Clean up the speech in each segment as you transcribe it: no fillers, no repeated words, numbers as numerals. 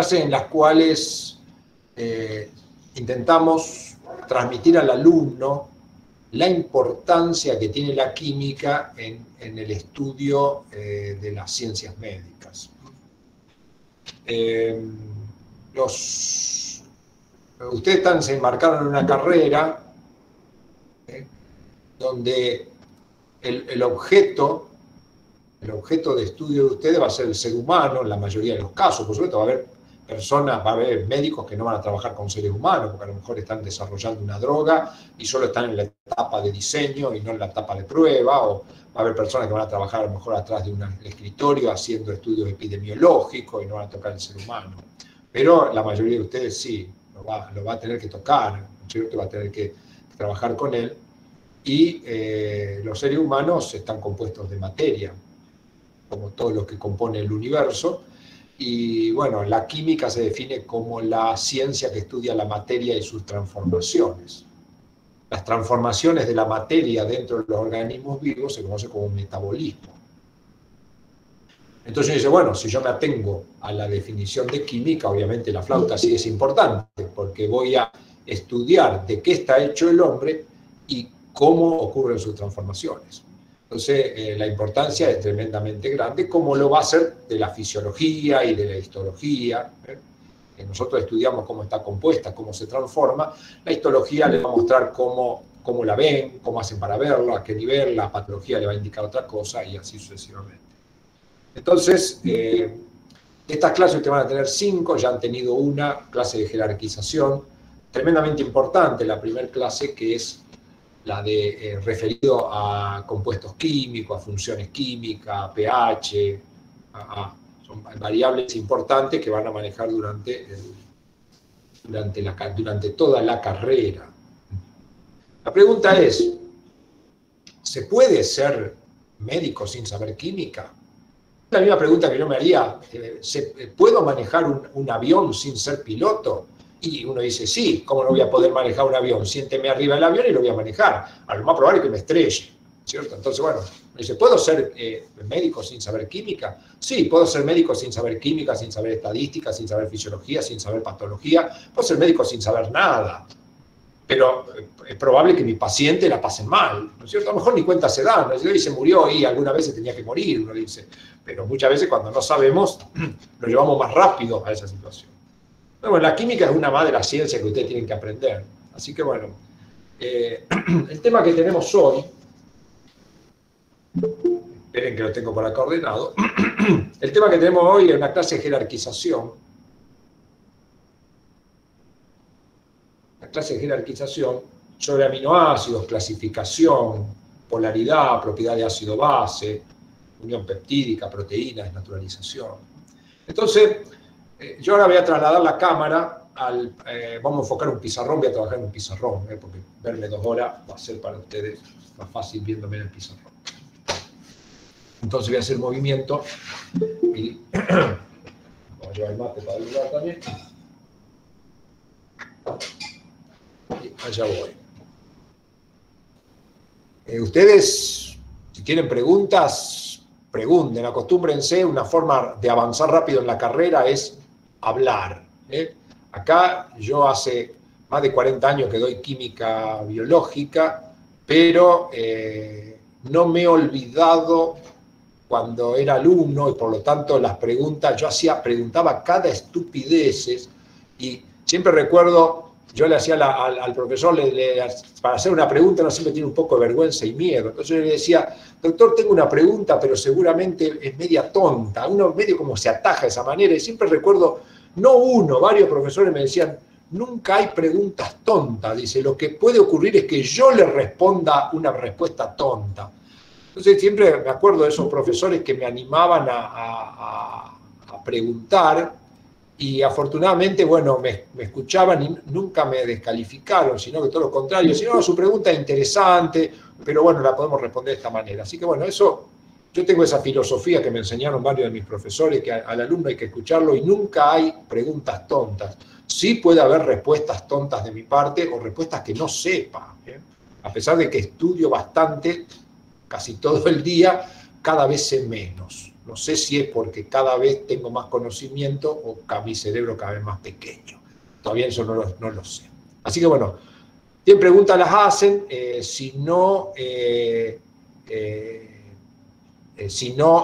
clases en las cuales intentamos transmitir al alumno la importancia que tiene la química en el estudio de las ciencias médicas. Ustedes se embarcaron en una carrera donde el objeto de estudio de ustedes va a ser el ser humano en la mayoría de los casos. Por supuesto, va a haber personas, va a haber médicos que no van a trabajar con seres humanos, porque a lo mejor están desarrollando una droga y solo están en la etapa de diseño y no en la etapa de prueba, o va a haber personas que van a trabajar a lo mejor atrás de un escritorio haciendo estudios epidemiológicos y no van a tocar el ser humano. Pero la mayoría de ustedes sí, lo va a tener que tocar, ¿cierto? Va a tener que trabajar con él. Y los seres humanos están compuestos de materia, como todo lo que compone el universo. Y bueno, la química se define como la ciencia que estudia la materia y sus transformaciones. Las transformaciones de la materia dentro de los organismos vivos se conoce como metabolismo. Entonces dice, bueno, si yo me atengo a la definición de química, obviamente la flauta sí es importante, porque voy a estudiar de qué está hecho el hombre y cómo ocurren sus transformaciones. Entonces, la importancia es tremendamente grande, como lo va a ser de la fisiología y de la histología. Nosotros estudiamos cómo está compuesta, cómo se transforma. La histología les va a mostrar cómo la ven, cómo hacen para verla, a qué nivel. La patología le va a indicar otra cosa y así sucesivamente. Entonces, estas clases ustedes van a tener 5, ya han tenido una clase de jerarquización tremendamente importante, la primera clase, que es la de referido a compuestos químicos, a funciones químicas, a pH, son variables importantes que van a manejar durante toda la carrera. La pregunta es, ¿se puede ser médico sin saber química? La misma pregunta que yo me haría, ¿puedo manejar un avión sin ser piloto? Y uno dice, sí, ¿cómo no voy a poder manejar un avión? Siénteme arriba del avión y lo voy a manejar. A lo más probable es que me estrelle, ¿cierto? Entonces, bueno, me dice, ¿puedo ser médico sin saber química? Sí, puedo ser médico sin saber química, sin saber estadística, sin saber fisiología, sin saber patología. Puedo ser médico sin saber nada. Pero es probable que mi paciente la pasen mal, ¿no es cierto? A lo mejor ni cuenta se dan, ¿no? Y se murió y algunas veces tenía que morir, uno dice. Pero muchas veces cuando no sabemos, lo llevamos más rápido a esa situación. Bueno, la química es una más de las ciencias que ustedes tienen que aprender. Así que bueno, el tema que tenemos hoy, esperen que lo tengo por acá ordenado, el tema que tenemos hoy es una clase de jerarquización. La clase de jerarquización sobre aminoácidos, clasificación, polaridad, propiedad de ácido-base, unión peptídica, proteínas, naturalización. Entonces, yo ahora voy a trasladar la cámara vamos a enfocar un pizarrón, voy a trabajar en un pizarrón, porque verme 2 horas va a ser para ustedes más fácil viéndome en el pizarrón. Entonces voy a hacer movimiento y vamos a llevar el mate para el lugar también. Y allá voy. Ustedes, si tienen preguntas, pregunten, acostúmbrense. Una forma de avanzar rápido en la carrera es hablar. Acá yo hace más de 40 años que doy química biológica, pero no me he olvidado cuando era alumno y por lo tanto las preguntas, preguntaba cada estupidez y siempre recuerdo, yo le hacía al profesor, para hacer una pregunta uno siempre tiene un poco de vergüenza y miedo, entonces yo le decía, doctor, tengo una pregunta, pero seguramente es media tonta, uno medio como se ataja de esa manera, y siempre recuerdo, no uno, varios profesores me decían, nunca hay preguntas tontas, dice, lo que puede ocurrir es que yo le responda una respuesta tonta. Entonces siempre me acuerdo de esos profesores que me animaban a preguntar y afortunadamente, bueno, me escuchaban y nunca me descalificaron, sino que todo lo contrario, si no, su pregunta es interesante, pero bueno, la podemos responder de esta manera. Así que bueno, eso, yo tengo esa filosofía que me enseñaron varios de mis profesores, que al alumno hay que escucharlo y nunca hay preguntas tontas. Sí puede haber respuestas tontas de mi parte o respuestas que no sepa, a pesar de que estudio bastante, casi todo el día, cada vez sé menos. No sé si es porque cada vez tengo más conocimiento o mi cerebro cada vez más pequeño. Todavía eso no lo sé. Así que bueno, tienen preguntas, las hacen. Si no,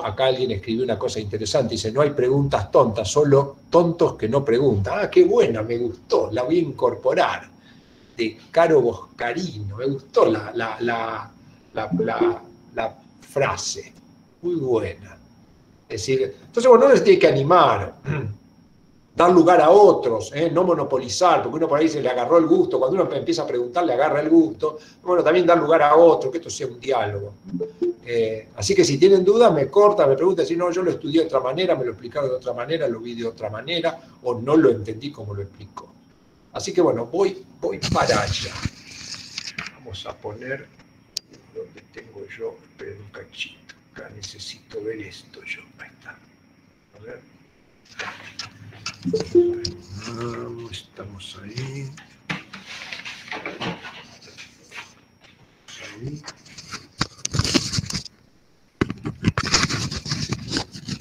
acá alguien escribió una cosa interesante. Dice, no hay preguntas tontas, solo tontos que no preguntan. Ah, qué buena, me gustó, la voy a incorporar. De Caro Boscarino, me gustó la frase. Muy buena. Es decir, entonces bueno, no les tiene que animar, dar lugar a otros, no monopolizar, porque uno por ahí se le agarró el gusto, cuando uno empieza a preguntar le agarra el gusto, bueno, también dar lugar a otros, que esto sea un diálogo. Así que si tienen dudas, me cortan, me preguntan, si no, yo lo estudié de otra manera, me lo explicaron de otra manera, lo vi de otra manera, o no lo entendí como lo explicó. Así que bueno, voy para allá. Vamos a poner donde tengo yo, esperen un cachito, acá necesito ver esto yo, ahí está. A ver. Estamos ahí.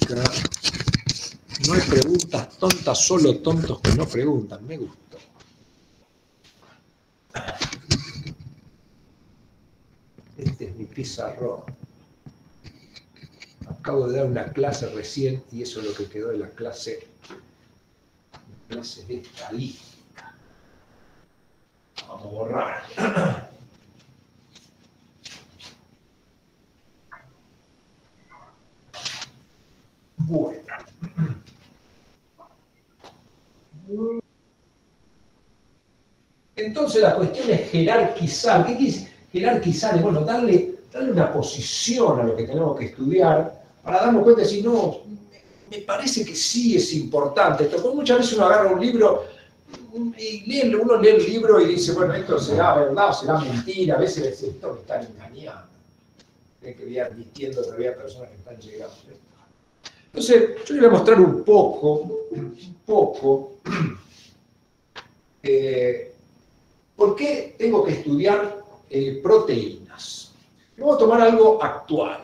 Acá. No hay preguntas tontas, solo tontos que no preguntan. Me gustó. Este es mi pizarrón. Acabo de dar una clase recién y eso es lo que quedó de la clase de estadística. Vamos a borrar. Bueno. Entonces la cuestión es jerarquizar. ¿Qué quiere jerarquizar? Bueno, darle una posición a lo que tenemos que estudiar para darnos cuenta de si no, me parece que sí es importante esto. Porque muchas veces uno agarra un libro y uno lee el libro y dice, bueno, esto será verdad o será mentira. A veces dice, esto me están engañando. Hay que ir admitiendo que había personas que están llegando. Entonces, yo les voy a mostrar un poco, ¿por qué tengo que estudiar proteínas? Vamos a tomar algo actual.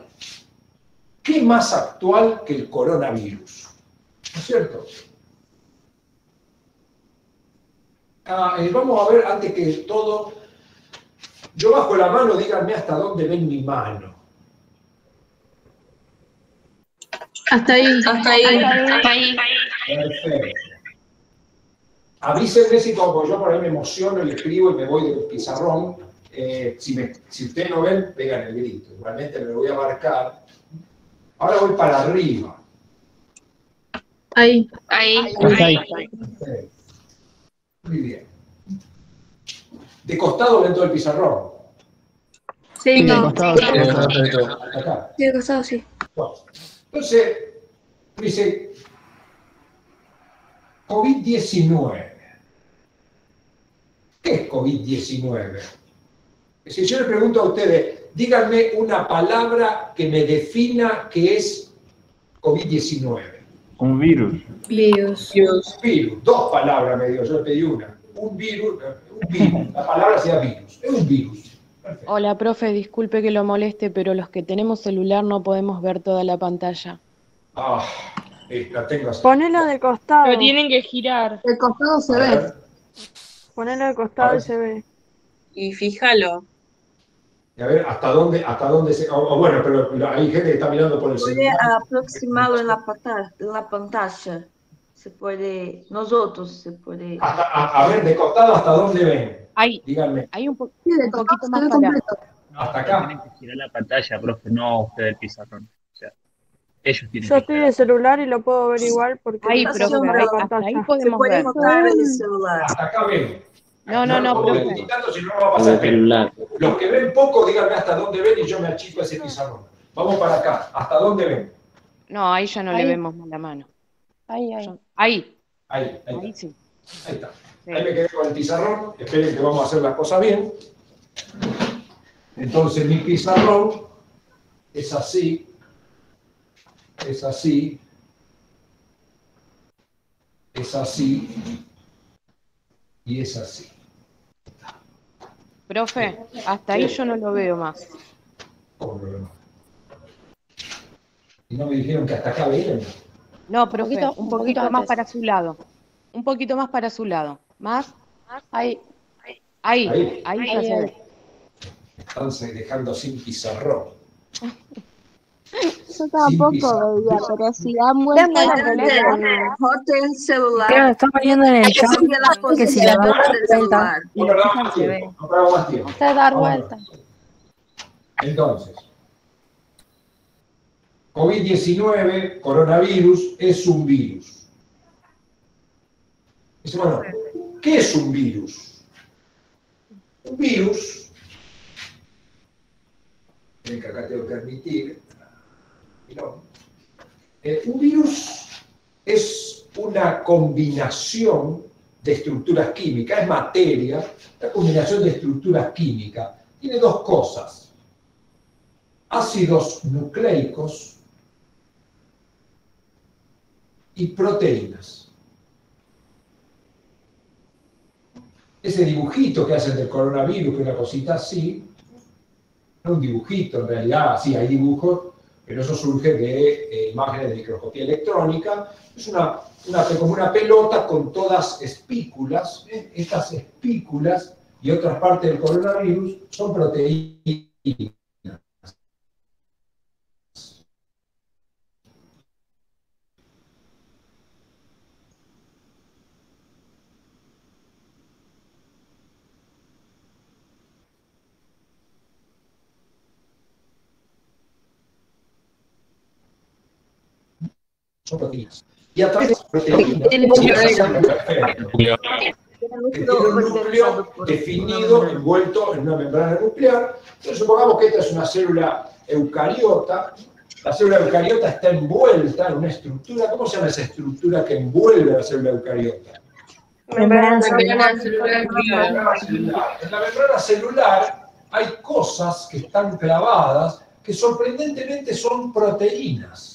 ¿Qué más actual que el coronavirus? ¿No es cierto? Vamos a ver, antes que todo, yo bajo la mano, díganme hasta dónde ven mi mano. Hasta ahí. Perfecto. Avísenme si como yo por ahí me emociono y escribo y me voy del pizarrón. Si ustedes no ven, pegan el grito. Igualmente me lo voy a marcar. Ahora voy para arriba. Ahí. Perfecto. Muy bien. De costado ven todo el pizarrón. Sí, No. no. Acá. Sí, de costado, sí. Bueno, entonces, dice COVID-19. ¿Qué es COVID-19? Si yo le pregunto a ustedes, díganme una palabra que me defina qué es COVID-19. Un virus. Virus. Virus. Dos palabras me dio, yo le pedí una. Un virus. La palabra sea virus. Es un virus. Perfecto. Hola, profe, disculpe que lo moleste, pero los que tenemos celular no podemos ver toda la pantalla. La tengo así. Ponelo de costado. Pero tienen que girar. El costado se A ve. ver, Ponelo de A costado ver. y se ve. Y fíjalo. a ver hasta dónde se. Bueno, pero hay gente que está mirando por el Puede celular. aproximarlo en la pantalla. Se puede, nosotros se puede. A ver, de costado, ¿hasta dónde ven? Hay Díganme. un Sí, de poquito costado más se ve para... completo. Hasta acá. Tienen que girar la pantalla, profe, no usted el pizarrón. O sea, ellos tienen Yo que estoy girar. de celular y lo puedo ver igual porque Ahí, no profe, tengo ahí- la hasta ahí pantalla. Se podemos puede ver. notar el celular. Hasta acá ven. No, como profe. indicando, si no va a pasar. Los que ven poco, díganme hasta dónde ven y yo me achico ese pizarrón. Vamos para acá. ¿Hasta dónde ven? No, ahí ya no le vemos más la mano. Ahí. Ahí Ahí está. sí. Ahí está. Sí. Ahí me quedé con el pizarrón. Esperen que vamos a hacer las cosas bien. Entonces mi pizarrón es así. Es así. Es así. Y es así. Profe, hasta ahí yo no lo veo más. ¿Cómo lo vemos? Y no me dijeron que hasta acá ven. No, profe, un poquito más antes. para su lado. Un poquito más para su lado. Más. Ahí. Ahí. Ahí. Ahí ya se ve. Están dejando sin pizarrón. Yo tampoco veía, pero si dan vuelta Tengo la la pelota. Rote el celular. Creo que está poniendo en el chat Sigue la que si le da posición del vuelta celular. y No lo perdamos fijan más se ve. tiempo. No perdamos más tiempo. Usted dar Vamos. vuelta. Entonces, COVID-19, coronavirus, es un virus. Dice, bueno, ¿qué es un virus? Un virus, ven que acá tengo que admitir, un virus es una combinación de estructuras químicas, es materia, una combinación de estructuras químicas. Tiene dos cosas: ácidos nucleicos y proteínas. Ese dibujito que hacen del coronavirus, que es una cosita así, no es un dibujito, en realidad, sí hay dibujos, pero eso surge de imágenes de microscopía electrónica. Es como una pelota con todas espículas. Estas espículas y otras partes del coronavirus son proteínas. Son proteínas. Y a través de las proteínas, que tiene un núcleo definido, envuelto en una membrana nuclear. Entonces, supongamos que esta es una célula eucariota. La célula eucariota está envuelta en una estructura. ¿Cómo se llama esa estructura que envuelve a la célula eucariota? Membrana Membrana celular. Membrana celular. En la membrana celular hay cosas que están clavadas que sorprendentemente son proteínas.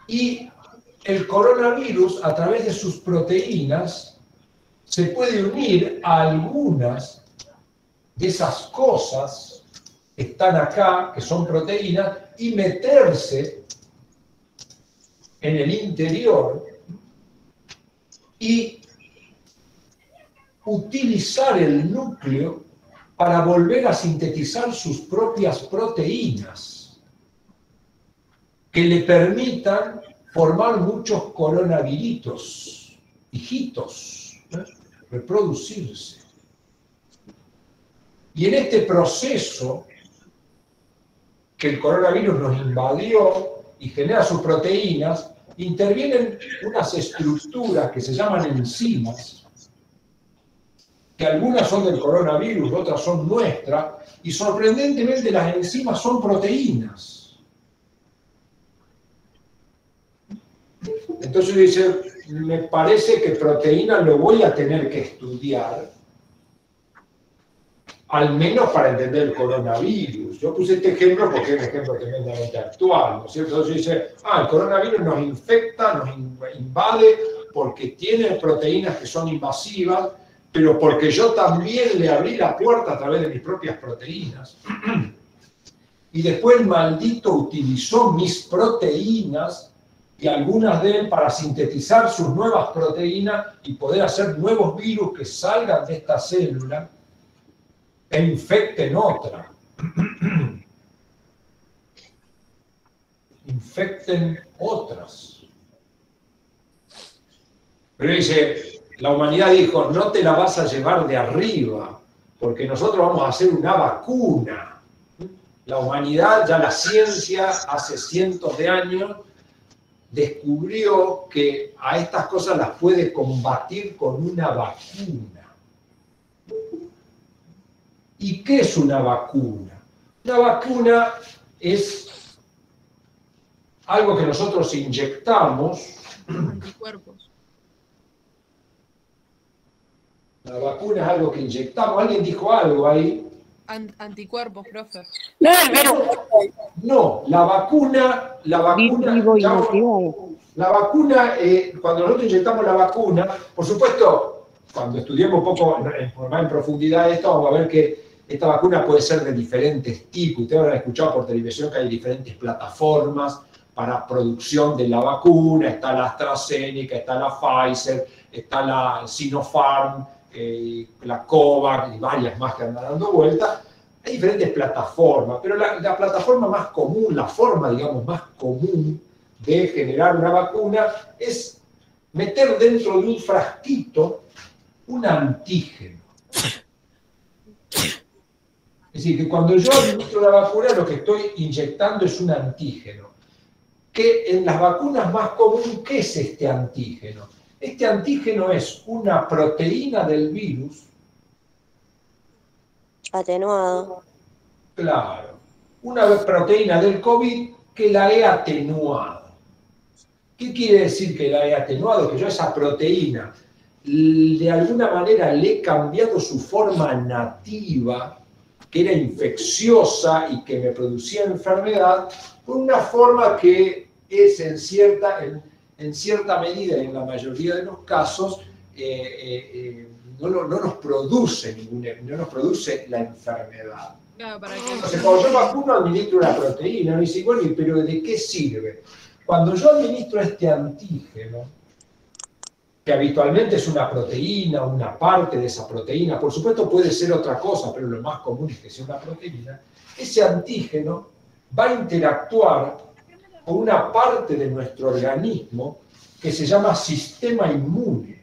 Y el coronavirus, a través de sus proteínas, se puede unir a algunas de esas cosas que están acá, que son proteínas, y meterse en el interior y utilizar el núcleo para volver a sintetizar sus propias proteínas, que le permitan formar muchos coronaviritos, hijitos, reproducirse. Y en este proceso que el coronavirus nos invadió y genera sus proteínas, intervienen unas estructuras que se llaman enzimas, que algunas son del coronavirus, otras son nuestras, y sorprendentemente las enzimas son proteínas. Entonces dice, me parece que proteína lo voy a tener que estudiar, al menos para entender el coronavirus. Yo puse este ejemplo porque es un ejemplo tremendamente actual, ¿no es cierto? Entonces dice, el coronavirus nos infecta, nos invade, porque tiene proteínas que son invasivas, pero porque yo también le abrí la puerta a través de mis propias proteínas. Y después el maldito utilizó mis proteínas y algunas de él para sintetizar sus nuevas proteínas y poder hacer nuevos virus que salgan de esta célula e infecten otra. Infecten otras. Pero dice, la humanidad dijo, no te la vas a llevar de arriba, porque nosotros vamos a hacer una vacuna. La humanidad, ya la ciencia, hace cientos de años, descubrió que a estas cosas las puede combatir con una vacuna. ¿Y qué es una vacuna? Una vacuna es algo que nosotros inyectamos. Anticuerpos. La vacuna es algo que inyectamos. ¿Alguien dijo algo ahí? Anticuerpos, profe. No, pero No, la vacuna, Vivo inactivado. la vacuna, cuando nosotros inyectamos la vacuna, por supuesto, cuando estudiemos un poco más en profundidad esto, vamos a ver que esta vacuna puede ser de diferentes tipos. Ustedes habrán escuchado por televisión que hay diferentes plataformas para producción de la vacuna. Está la AstraZeneca, está la Pfizer, está la Sinopharm, la COVAX y varias más que andan dando vueltas. Hay diferentes plataformas, pero la plataforma más común, la forma, digamos, más común de generar una vacuna es meter dentro de un frasquito un antígeno. Es decir, que cuando yo administro la vacuna, lo que estoy inyectando es un antígeno. Que en las vacunas más comunes, ¿qué es este antígeno? Este antígeno es una proteína del virus. Atenuado. Claro, una proteína del COVID que la he atenuado. ¿Qué quiere decir que la he atenuado? Que yo a esa proteína de alguna manera le he cambiado su forma nativa, que era infecciosa y que me producía enfermedad, por una forma que es en cierta medida, en la mayoría de los casos, no nos produce no nos produce la enfermedad. Claro, para que... Entonces, cuando yo vacuno, administro una proteína. Me dice, bueno, pero ¿de qué sirve? Cuando yo administro este antígeno, que habitualmente es una proteína, una parte de esa proteína, por supuesto puede ser otra cosa, pero lo más común es que sea una proteína, ese antígeno va a interactuar con una parte de nuestro organismo que se llama sistema inmune.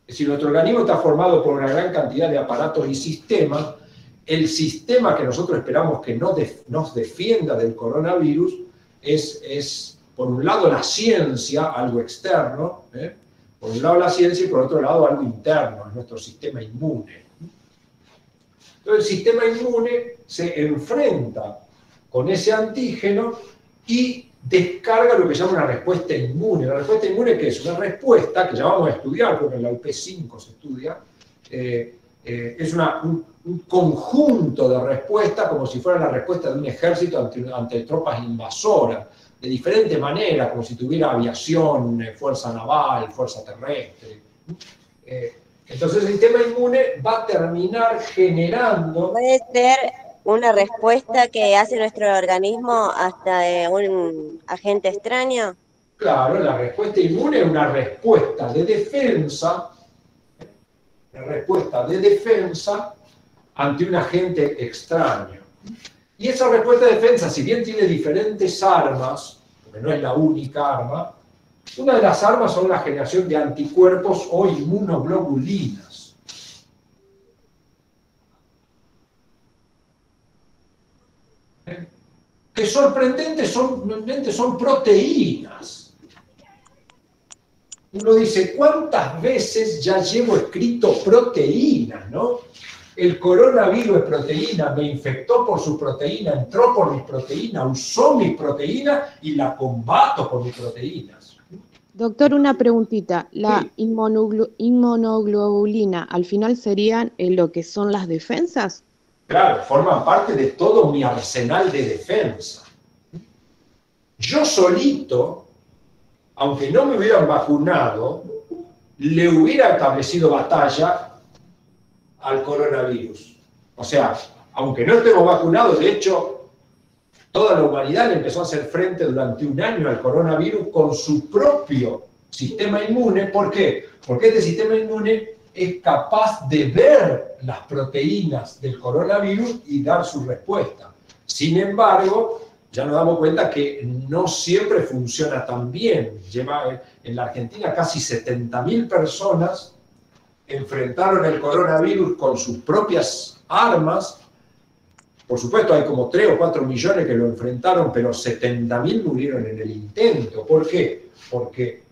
Es decir, nuestro organismo está formado por una gran cantidad de aparatos y sistemas. El sistema que nosotros esperamos que nos defienda del coronavirus es, por un lado, la ciencia, algo externo, por un lado la ciencia y por otro lado algo interno, es nuestro sistema inmune. Entonces el sistema inmune se enfrenta con ese antígeno y descarga lo que se llama una respuesta inmune. La respuesta inmune, ¿qué es? Una respuesta que ya vamos a estudiar, porque en la UP5 se estudia, es un conjunto de respuestas, como si fuera la respuesta de un ejército ante tropas invasoras, de diferente manera, como si tuviera aviación, fuerza naval, fuerza terrestre. Entonces el sistema inmune va a terminar generando... Puede ser una respuesta que hace nuestro organismo hasta de un agente extraño. Claro, la respuesta inmune es una respuesta de defensa, ante un agente extraño. Y esa respuesta de defensa, si bien tiene diferentes armas, porque no es la única arma, una de las armas son la generación de anticuerpos o inmunoglobulinas. Que sorprendentemente son proteínas. Uno dice, ¿cuántas veces ya llevo escrito proteínas, no? El coronavirus es proteína, me infectó por su proteína, entró por mis proteínas, usó mis proteínas y la combato por mis proteínas. Doctor, una preguntita. ¿La inmunoglobulina al final serían lo que son las defensas? Claro, forman parte de todo mi arsenal de defensa. Yo solito, aunque no me hubieran vacunado, le hubiera establecido batalla al coronavirus. O sea, aunque no estemos vacunados, de hecho, toda la humanidad le empezó a hacer frente durante un año al coronavirus con su propio sistema inmune. ¿Por qué? Porque este sistema inmune es capaz de ver las proteínas del coronavirus y dar su respuesta. Sin embargo, ya nos damos cuenta que no siempre funciona tan bien. En la Argentina casi 70.000 personas enfrentaron el coronavirus con sus propias armas. Por supuesto, hay como 3 o 4 millones que lo enfrentaron, pero 70.000 murieron en el intento. ¿Por qué? Porque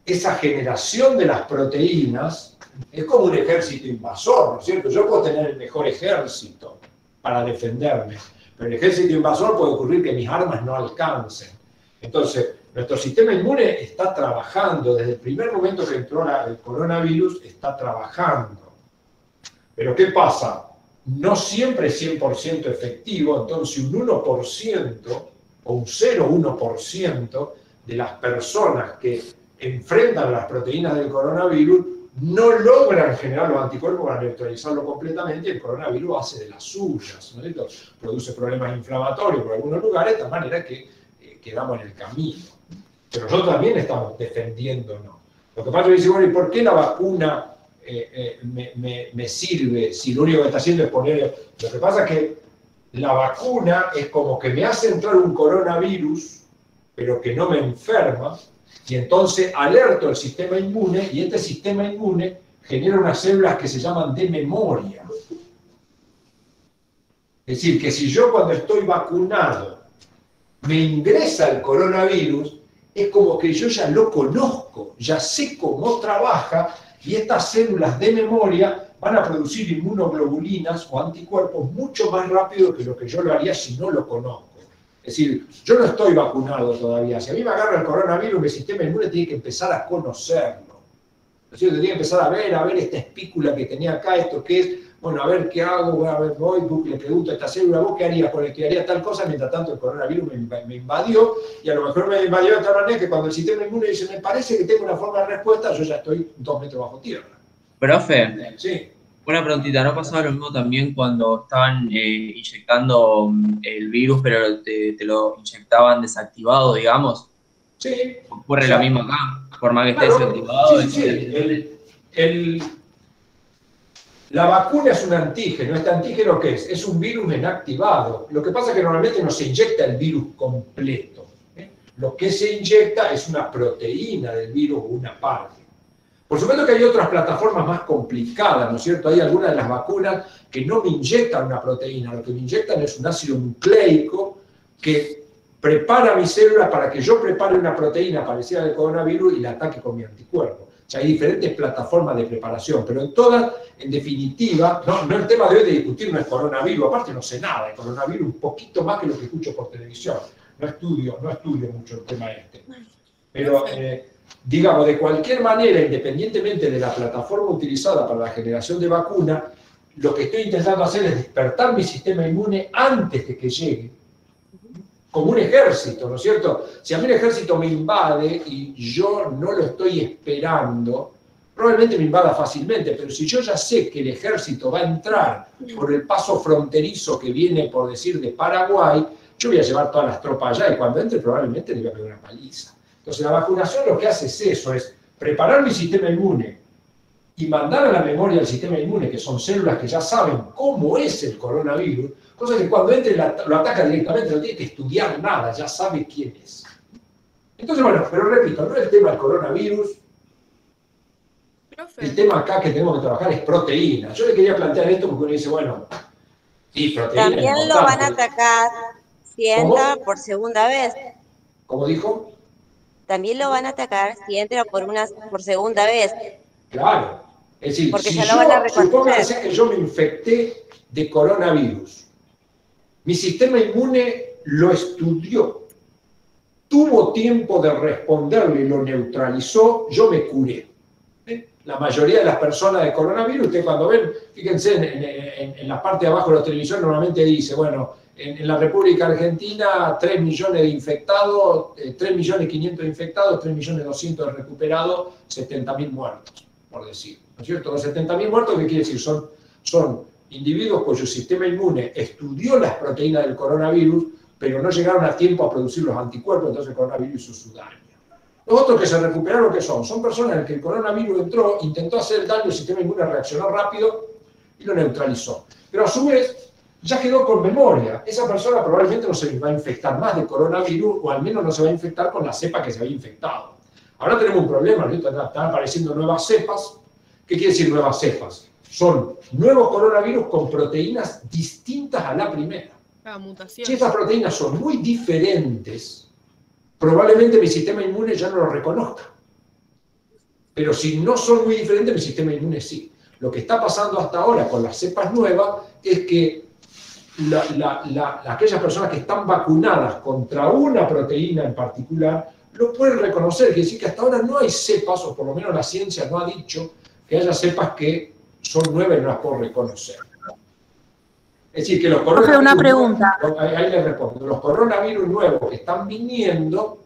esa generación de las proteínas es como un ejército invasor, ¿no es cierto? Yo puedo tener el mejor ejército para defenderme, pero el ejército invasor puede ocurrir que mis armas no alcancen. Entonces, nuestro sistema inmune está trabajando, desde el primer momento que entró el coronavirus, está trabajando. Pero ¿qué pasa? No siempre es 100% efectivo, entonces un 1% o un 0,1% de las personas que enfrentan las proteínas del coronavirus no logran generar los anticuerpos para neutralizarlo completamente, y el coronavirus hace de las suyas, ¿no es cierto? Produce problemas inflamatorios por algunos lugares, de tal manera que quedamos en el camino. Pero nosotros también estamos defendiéndonos. Lo que pasa es que dice, bueno, ¿y por qué la vacuna me sirve si lo único que está haciendo es poner... Lo que pasa es que la vacuna es como que me hace entrar un coronavirus, pero que no me enferma, y entonces alerto el sistema inmune, y este sistema inmune genera unas células que se llaman de memoria. Es decir, que si yo cuando estoy vacunado me ingresa el coronavirus, es como que yo ya lo conozco, ya sé cómo trabaja, y estas células de memoria van a producir inmunoglobulinas o anticuerpos mucho más rápido que lo que yo lo haría si no lo conozco. Es decir, yo no estoy vacunado todavía. Si a mí me agarra el coronavirus, mi sistema inmune tiene que empezar a conocerlo. Es decir, tiene que empezar a ver esta espícula que tenía acá, esto qué es, bueno, a ver qué hago, a ver, voy, le pregunto a esta célula, ¿vos qué harías? Porque haría tal cosa, mientras tanto el coronavirus me invadió, y a lo mejor me invadió de tal manera que cuando el sistema inmune dice, me parece que tengo una forma de respuesta, yo ya estoy 2 metros bajo tierra. Profe, Sí. una preguntita, ¿no pasaba lo mismo también cuando estaban inyectando el virus, pero te lo inyectaban desactivado, digamos? Sí. Ocurre lo mismo acá, por más que esté Claro, desactivado. sí. La vacuna es un antígeno. ¿Este antígeno qué es? Es un virus inactivado. Lo que pasa es que normalmente no se inyecta el virus completo. Lo que se inyecta es una proteína del virus o una parte. Por supuesto que hay otras plataformas más complicadas, ¿no es cierto? Hay algunas de las vacunas que no me inyectan una proteína, lo que me inyectan es un ácido nucleico que prepara mi célula para que yo prepare una proteína parecida al coronavirus y la ataque con mi anticuerpo. O sea, hay diferentes plataformas de preparación, pero en todas, en definitiva, no el tema de hoy de discutir no es coronavirus, aparte no sé nada de coronavirus, un poquito más que lo que escucho por televisión. No estudio mucho el tema este. Pero, digamos, de cualquier manera, independientemente de la plataforma utilizada para la generación de vacuna, lo que estoy intentando hacer es despertar mi sistema inmune antes de que llegue, como un ejército, ¿no es cierto? Si a mí el ejército me invade y yo no lo estoy esperando, probablemente me invada fácilmente, pero si yo ya sé que el ejército va a entrar por el paso fronterizo que viene, por decir, de Paraguay, yo voy a llevar todas las tropas allá y cuando entre probablemente le voy a pegar una paliza. Entonces la vacunación lo que hace es eso, es preparar mi sistema inmune y mandar a la memoria del sistema inmune, que son células que ya saben cómo es el coronavirus, cosa que cuando entre lo ataca directamente, no tiene que estudiar nada, ya sabe quién es. Entonces, bueno, pero repito, no es el tema del coronavirus, Profe, el tema acá que tenemos que trabajar es proteína. Yo le quería plantear esto porque uno dice, bueno, sí, proteína es También lo van a importante. atacar si entra por segunda vez. ¿Cómo dijo? También lo van a atacar si entra por segunda vez. Claro. Es decir, Porque si ya lo van a reconocer. supóngase que yo me infecté de coronavirus, mi sistema inmune lo estudió, tuvo tiempo de responderle y lo neutralizó, yo me curé. La mayoría de las personas de coronavirus, ustedes cuando ven, fíjense en la parte de abajo de la televisión, normalmente dice, bueno, en la República Argentina 3 millones de infectados, 3.500.000 infectados, 3.200.000 recuperados, 70.000 muertos, por decir. ¿No es cierto? Los 70.000 muertos, ¿qué quiere decir? Son individuos cuyo sistema inmune estudió las proteínas del coronavirus, pero no llegaron a tiempo a producir los anticuerpos, entonces el coronavirus hizo su daño. Los otros que se recuperaron, ¿qué son? Son personas en las que el coronavirus entró, intentó hacer el daño, el sistema inmune reaccionó rápido y lo neutralizó. Pero a su vez, ya quedó con memoria. Esa persona probablemente no se va a infectar más de coronavirus, o al menos no se va a infectar con la cepa que se había infectado. Ahora tenemos un problema, ¿no? Están apareciendo nuevas cepas. ¿Qué quiere decir nuevas cepas? Son nuevos coronavirus con proteínas distintas a la primera. la mutación. Si estas proteínas son muy diferentes, probablemente mi sistema inmune ya no lo reconozca. Pero si no son muy diferentes, mi sistema inmune sí. Lo que está pasando hasta ahora con las cepas nuevas es que aquellas personas que están vacunadas contra una proteína en particular lo pueden reconocer. Quiere decir que hasta ahora no hay cepas, o por lo menos la ciencia no ha dicho que haya cepas que son nuevas y no las puedo reconocer. Es decir, que los coronavirus... una pregunta. Ahí le respondo. Los coronavirus nuevos que están viniendo,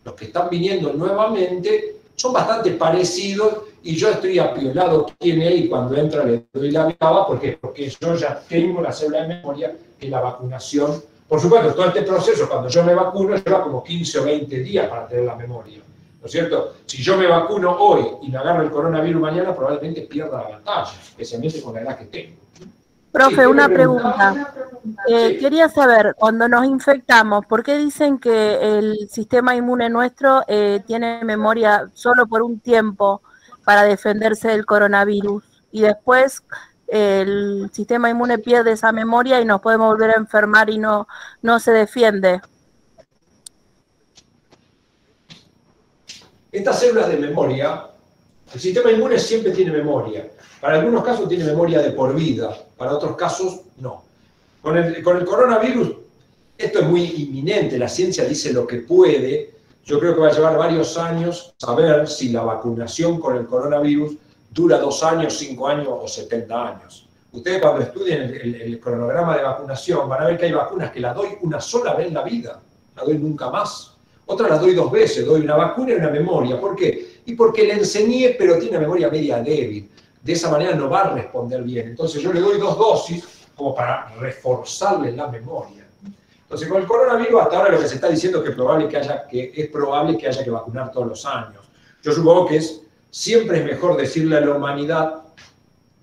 los que están viniendo nuevamente, son bastante parecidos y yo estoy apiolado quién es y cuando entra le doy la viaba. ¿Por qué? Porque yo ya tengo la célula de memoria que la vacunación. Por supuesto, todo este proceso, cuando yo me vacuno, lleva como 15 o 20 días para tener la memoria. ¿No es cierto? Si yo me vacuno hoy y me agarro el coronavirus mañana, probablemente pierda la batalla, especialmente con la edad que tengo. Profe, Sí, una pregunta. Sí. Quería saber, cuando nos infectamos, ¿por qué dicen que el sistema inmune nuestro tiene memoria solo por un tiempo para defenderse del coronavirus? Y después el sistema inmune pierde esa memoria y nos podemos volver a enfermar y no se defiende. Estas células de memoria, el sistema inmune siempre tiene memoria. Para algunos casos tiene memoria de por vida, para otros casos no. Con el coronavirus, esto es muy inminente, la ciencia dice lo que puede. Yo creo que va a llevar varios años saber si la vacunación con el coronavirus dura 2 años, 5 años o 70 años. Ustedes cuando estudien el cronograma de vacunación van a ver que hay vacunas que la doy una sola vez en la vida, la doy nunca más. Otras las doy 2 veces, doy una vacuna y una memoria. ¿Por qué? Y porque le enseñé, pero tiene una memoria media débil. De esa manera no va a responder bien. Entonces yo le doy 2 dosis como para reforzarle la memoria. Entonces con el coronavirus hasta ahora lo que se está diciendo es que es probable que haya que vacunar todos los años. Yo supongo que siempre es mejor decirle a la humanidad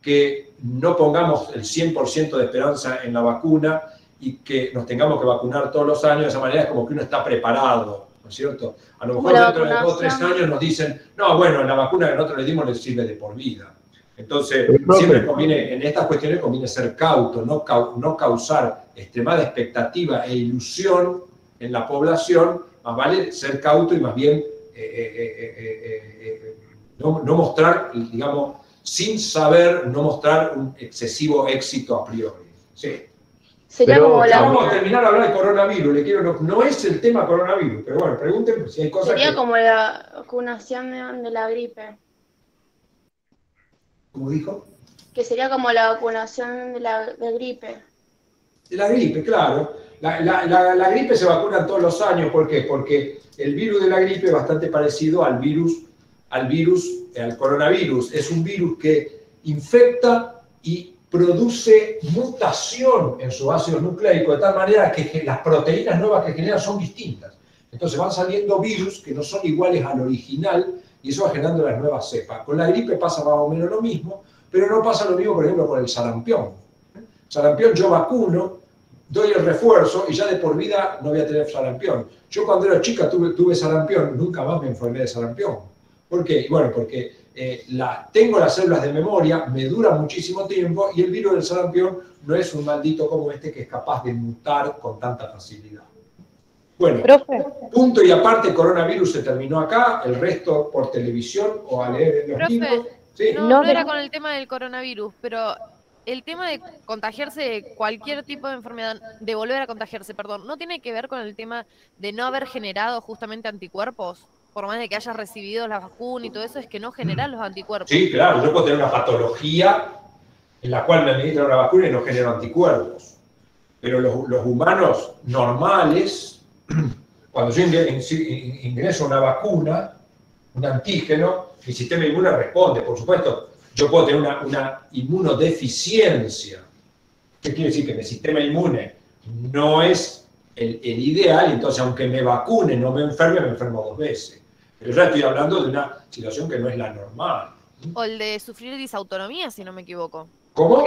que no pongamos el 100% de esperanza en la vacuna y que nos tengamos que vacunar todos los años. De esa manera es como que uno está preparado, ¿no es cierto? A lo mejor dentro de 2 o 3 años nos dicen, no, bueno, la vacuna que nosotros le dimos le sirve de por vida. Entonces, siempre conviene, en estas cuestiones conviene ser cauto, no causar extremada expectativa e ilusión en la población, más vale ser cauto y más bien no mostrar, digamos, sin saber, no mostrar un excesivo éxito a priori. Sí. Sería Pero como vamos a terminar de hablar de coronavirus. No es el tema coronavirus, pero bueno, pregunten si hay cosas Sería que... como la vacunación de la gripe. ¿Cómo dijo? Que sería como la vacunación de la gripe. De la gripe, claro. La gripe se vacuna todos los años. ¿Por qué? Porque el virus de la gripe es bastante parecido al coronavirus. Es un virus que infecta y produce mutación en su ácido nucleico, de tal manera que las proteínas nuevas que generan son distintas. Entonces van saliendo virus que no son iguales al original y eso va generando las nuevas cepas. Con la gripe pasa más o menos lo mismo, pero no pasa lo mismo, por ejemplo, con el sarampión. Sarampión yo vacuno, doy el refuerzo y ya de por vida no voy a tener sarampión. Yo cuando era chica tuve sarampión, nunca más me enfermé de sarampión. ¿Por qué? Bueno, porque tengo las células de memoria, me dura muchísimo tiempo y el virus del sarampión no es un maldito como este que es capaz de mutar con tanta facilidad. Bueno, Profe. punto y aparte, coronavirus se terminó acá, el resto por televisión o a leer en los libros. Sí. No era con el tema del coronavirus, pero el tema de contagiarse de cualquier tipo de enfermedad, de volver a contagiarse, perdón, ¿no tiene que ver con el tema de no haber generado justamente anticuerpos? Por más de que hayas recibido la vacuna y todo eso, es que no generas los anticuerpos. Sí, claro, yo puedo tener una patología en la cual me administran una vacuna y no genero anticuerpos. Pero los humanos normales, cuando yo ingreso una vacuna, un antígeno, mi sistema inmune responde. Por supuesto, yo puedo tener una inmunodeficiencia. ¿Qué quiere decir? Que mi sistema inmune no es el ideal, entonces aunque me vacune, no me enfermo 2 veces. Pero ya estoy hablando de una situación que no es la normal. O el de sufrir disautonomía, si no me equivoco. ¿Cómo?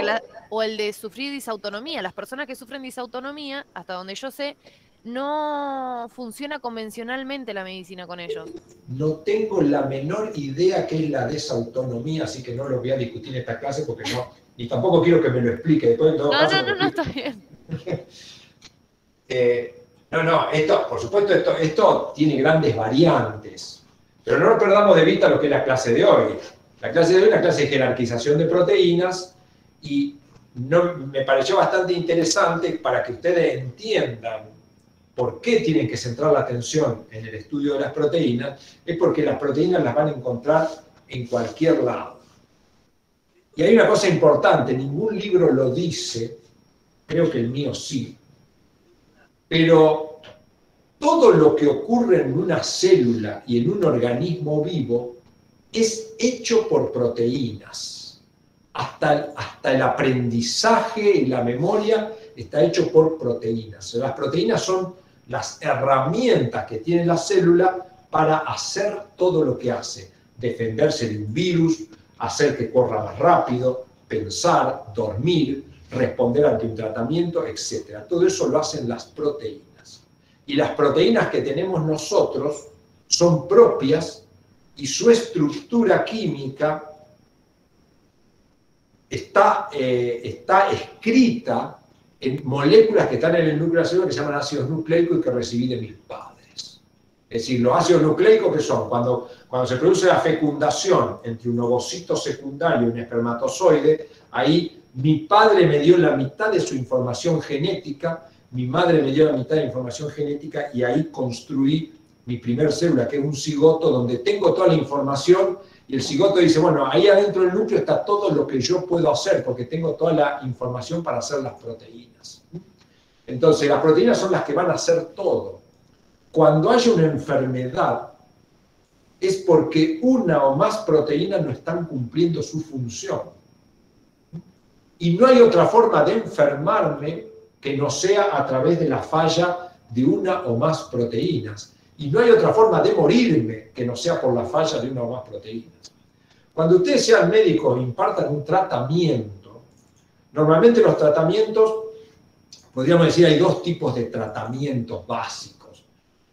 O el de sufrir disautonomía. Las personas que sufren disautonomía, hasta donde yo sé, no funciona convencionalmente la medicina con ellos. No tengo la menor idea qué es la desautonomía, así que no lo voy a discutir en esta clase porque no, y tampoco quiero que me lo explique. Después, en todo caso, No, está bien. Esto, por supuesto, esto tiene grandes variantes, pero no nos perdamos de vista lo que es la clase de hoy. La clase de hoy es una clase de jerarquización de proteínas y me pareció bastante interesante para que ustedes entiendan por qué tienen que centrar la atención en el estudio de las proteínas, es porque las proteínas las van a encontrar en cualquier lado. Y hay una cosa importante, ningún libro lo dice, creo que el mío sí, pero todo lo que ocurre en una célula y en un organismo vivo es hecho por proteínas. Hasta el aprendizaje y la memoria está hecho por proteínas. Las proteínas son las herramientas que tiene la célula para hacer todo lo que hace. Defenderse de un virus, hacer que corra más rápido, pensar, dormir, responder ante un tratamiento, etc. Todo eso lo hacen las proteínas. Y las proteínas que tenemos nosotros son propias y su estructura química está escrita en moléculas que están en el núcleo de la célula que se llaman ácidos nucleicos y que recibí de mis padres. Es decir, los ácidos nucleicos, que son cuando se produce la fecundación entre un ovocito secundario y un espermatozoide, ahí mi padre me dio la mitad de su información genética, mi madre me dio la mitad de la información genética y ahí construí mi primer célula, que es un cigoto, donde tengo toda la información y el cigoto dice, bueno, ahí adentro del núcleo está todo lo que yo puedo hacer, porque tengo toda la información para hacer las proteínas. Entonces, las proteínas son las que van a hacer todo. Cuando haya una enfermedad, es porque una o más proteínas no están cumpliendo su función. Y no hay otra forma de enfermarme que no sea a través de la falla de una o más proteínas. Y no hay otra forma de morirme que no sea por la falla de una o más proteínas. Cuando ustedes sean médicos e impartan un tratamiento, normalmente los tratamientos, podríamos decir, hay dos tipos de tratamientos básicos.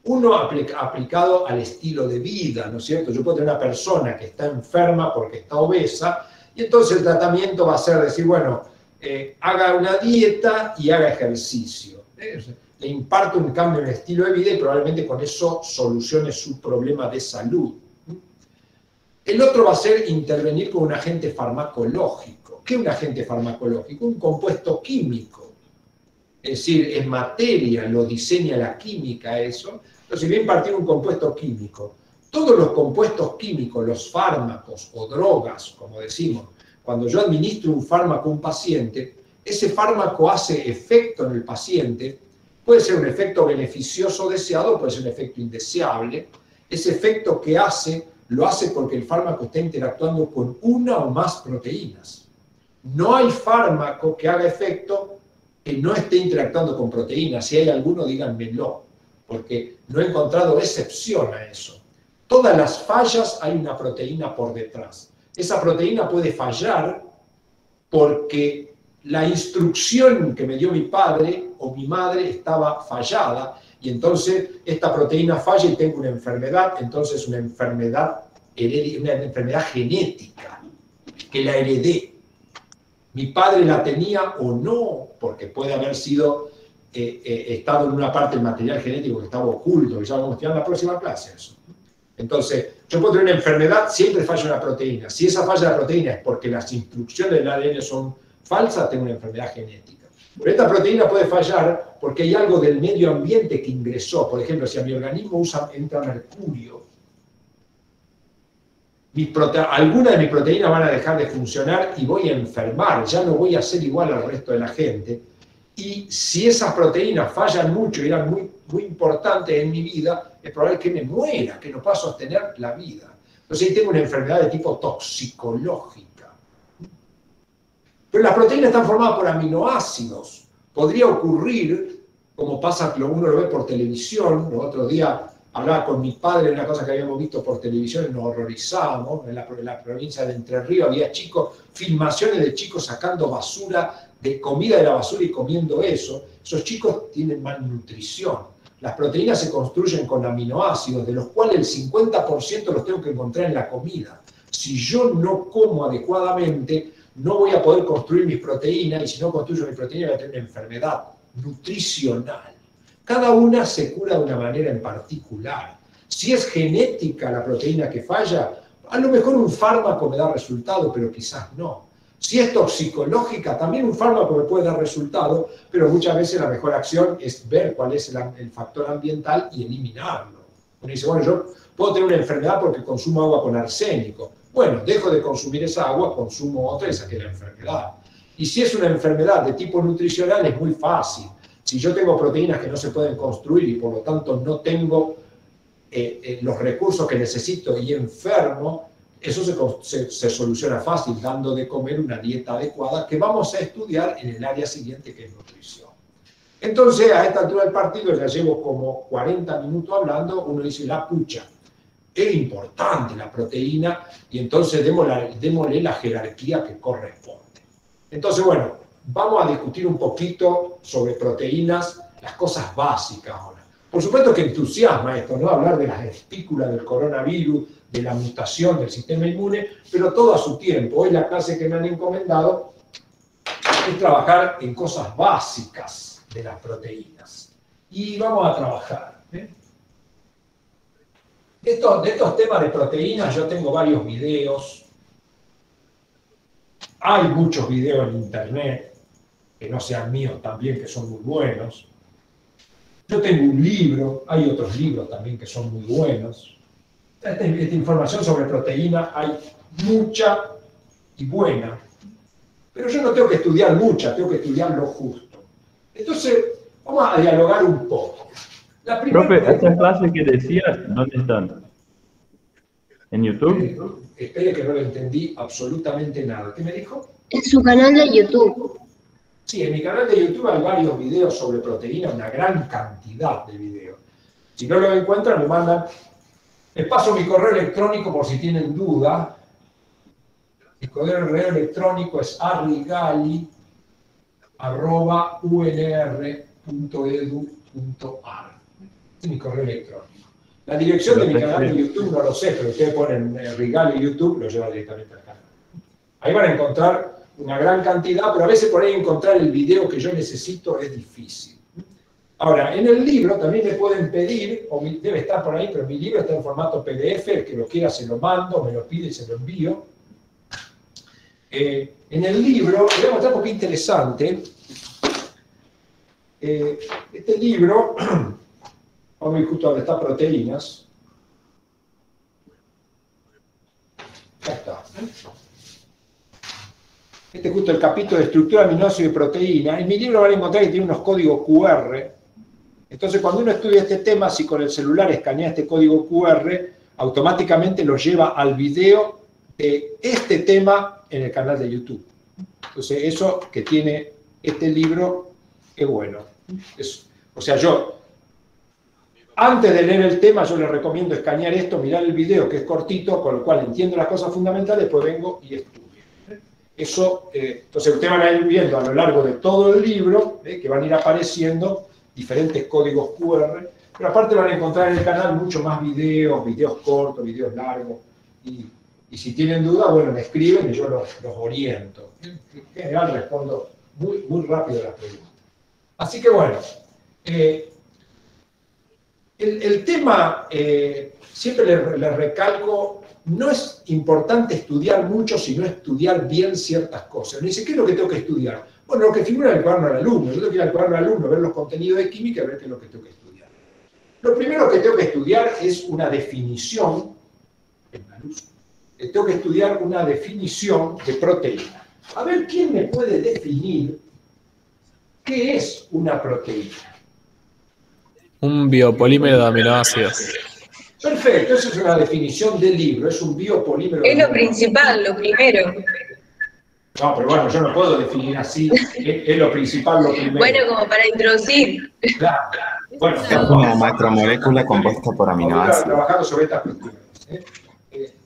Uno aplicado al estilo de vida, ¿no es cierto? Yo puedo tener una persona que está enferma porque está obesa, y entonces el tratamiento va a ser decir, bueno, haga una dieta y haga ejercicio. Le imparto un cambio en el estilo de vida y probablemente con eso solucione su problema de salud. El otro va a ser intervenir con un agente farmacológico. ¿Qué es un agente farmacológico? Un compuesto químico. Es decir, es materia, lo diseña la química eso. Entonces voy a impartir un compuesto químico. Todos los compuestos químicos, los fármacos o drogas, como decimos, cuando yo administro un fármaco a un paciente, ese fármaco hace efecto en el paciente. Puede ser un efecto beneficioso deseado, puede ser un efecto indeseable. Ese efecto que hace, lo hace porque el fármaco está interactuando con una o más proteínas. No hay fármaco que haga efecto que no esté interactuando con proteínas. Si hay alguno, díganmelo, porque no he encontrado excepción a eso. Todas las fallas hay una proteína por detrás. Esa proteína puede fallar porque la instrucción que me dio mi padre o mi madre estaba fallada y entonces esta proteína falla y tengo una enfermedad, entonces una enfermedad genética que la heredé. Mi padre la tenía o no, porque puede haber sido estado en una parte del material genético que estaba oculto, que ya vamos a estudiar en la próxima clase eso. Entonces, yo puedo tener una enfermedad, siempre falla una proteína. Si esa falla de la proteína es porque las instrucciones del ADN son falsas, tengo una enfermedad genética. Pero esta proteína puede fallar porque hay algo del medio ambiente que ingresó. Por ejemplo, si a mi organismo entra mercurio, algunas de mis proteínas van a dejar de funcionar y voy a enfermar, ya no voy a ser igual al resto de la gente. Y si esas proteínas fallan mucho y eran muy importantes en mi vida, es probable que me muera, que no pueda sostener la vida. Entonces ahí tengo una enfermedad de tipo toxicológica. Pero las proteínas están formadas por aminoácidos. Podría ocurrir, como pasa que uno lo ve por televisión, los otros días hablaba con mi padre de una cosa que habíamos visto por televisión y nos horrorizábamos. En la provincia de Entre Ríos había filmaciones de chicos sacando basura, de comida de la basura y comiendo eso. Esos chicos tienen malnutrición. Las proteínas se construyen con aminoácidos, de los cuales el 50% los tengo que encontrar en la comida. Si yo no como adecuadamente, no voy a poder construir mis proteínas, y si no construyo mis proteínas voy a tener una enfermedad nutricional. Cada una se cura de una manera en particular. Si es genética la proteína que falla, a lo mejor un fármaco me da resultado, pero quizás no. Si es toxicológica, también un fármaco me puede dar resultado, pero muchas veces la mejor acción es ver cuál es el factor ambiental y eliminarlo. Uno dice, bueno, yo puedo tener una enfermedad porque consumo agua con arsénico. Bueno, dejo de consumir esa agua, consumo otra y saqué la enfermedad. Y si es una enfermedad de tipo nutricional, es muy fácil. Si yo tengo proteínas que no se pueden construir y por lo tanto no tengo los recursos que necesito y enfermo, Eso se soluciona fácil dando de comer una dieta adecuada que vamos a estudiar en el área siguiente, que es nutrición. Entonces, a esta altura del partido ya llevo como 40 minutos hablando, uno dice, la pucha, es importante la proteína, y entonces démosle la jerarquía que corresponde. Entonces, bueno, vamos a discutir un poquito sobre proteínas, las cosas básicas ahora. Por supuesto que entusiasma esto, ¿no? Hablar de las espículas del coronavirus, de la mutación del sistema inmune, pero todo a su tiempo. Hoy la clase que me han encomendado es trabajar en cosas básicas de las proteínas. Y vamos a trabajar. De estos temas de proteínas yo tengo varios videos. Hay muchos videos en internet, que no sean míos también, que son muy buenos. Yo tengo un libro, hay otros libros también que son muy buenos. Esta información sobre proteína hay mucha y buena, pero yo no tengo que estudiar mucha, tengo que estudiar lo justo. Entonces, vamos a dialogar un poco. Profe, estas clases que decías, ¿dónde están? ¿En YouTube? Espere que no le entendí absolutamente nada. ¿Qué me dijo? En su canal de YouTube. Sí, en mi canal de YouTube hay varios videos sobre proteína, una gran cantidad de videos. Si no lo encuentran, me mandan. Les paso mi correo electrónico por si tienen duda. Mi correo electrónico es arrigali@unr.edu.ar. Es mi correo electrónico. La dirección de mi canal de YouTube no lo sé, pero ustedes ponen Rigali YouTube, lo lleva directamente al canal. Ahí van a encontrar una gran cantidad, pero a veces por ahí encontrar el video que yo necesito es difícil. Ahora, en el libro también me pueden pedir, o debe estar por ahí, pero mi libro está en formato PDF, el que lo quiera se lo mando, me lo pide y se lo envío. En el libro, les voy a mostrar porque es interesante. Este libro, vamos a ir justo donde está proteínas. Ya está. Este es justo el capítulo de estructura, aminoácido y proteína. En mi libro van a encontrar que tiene unos códigos QR. Entonces, cuando uno estudia este tema, si con el celular escanea este código QR, automáticamente lo lleva al video de este tema en el canal de YouTube. Entonces, eso que tiene este libro es bueno. O sea, yo, antes de leer el tema, yo les recomiendo escanear esto, mirar el video, que es cortito, con lo cual entiendo las cosas fundamentales, después vengo y estudio. Eso, entonces ustedes van a ir viendo a lo largo de todo el libro, que van a ir apareciendo diferentes códigos QR, pero aparte van a encontrar en el canal mucho más videos, videos cortos, videos largos, y si tienen duda, bueno, me escriben y yo los oriento. En general respondo muy rápido a las preguntas. Así que bueno, el tema, siempre les recalco, no es importante estudiar mucho, sino estudiar bien ciertas cosas. Me dice, ¿qué es lo que tengo que estudiar? Bueno, lo que figura en el cuaderno del alumno. Yo tengo que ir al cuaderno del alumno, ver los contenidos de química y ver qué es lo que tengo que estudiar. Lo primero que tengo que estudiar es una definición. Tengo que estudiar una definición de proteína. A ver, ¿quién me puede definir qué es una proteína? Un biopolímero de aminoácidos. Perfecto, esa es una definición del libro, es un biopolímero. Es lo principal, lo primero. No, pero bueno, yo no puedo definir así, es lo principal, lo primero. Bueno, como para introducir. Claro. Bueno, es una macromolécula compuesta por aminoácidos. Trabajando sobre estas cuestiones.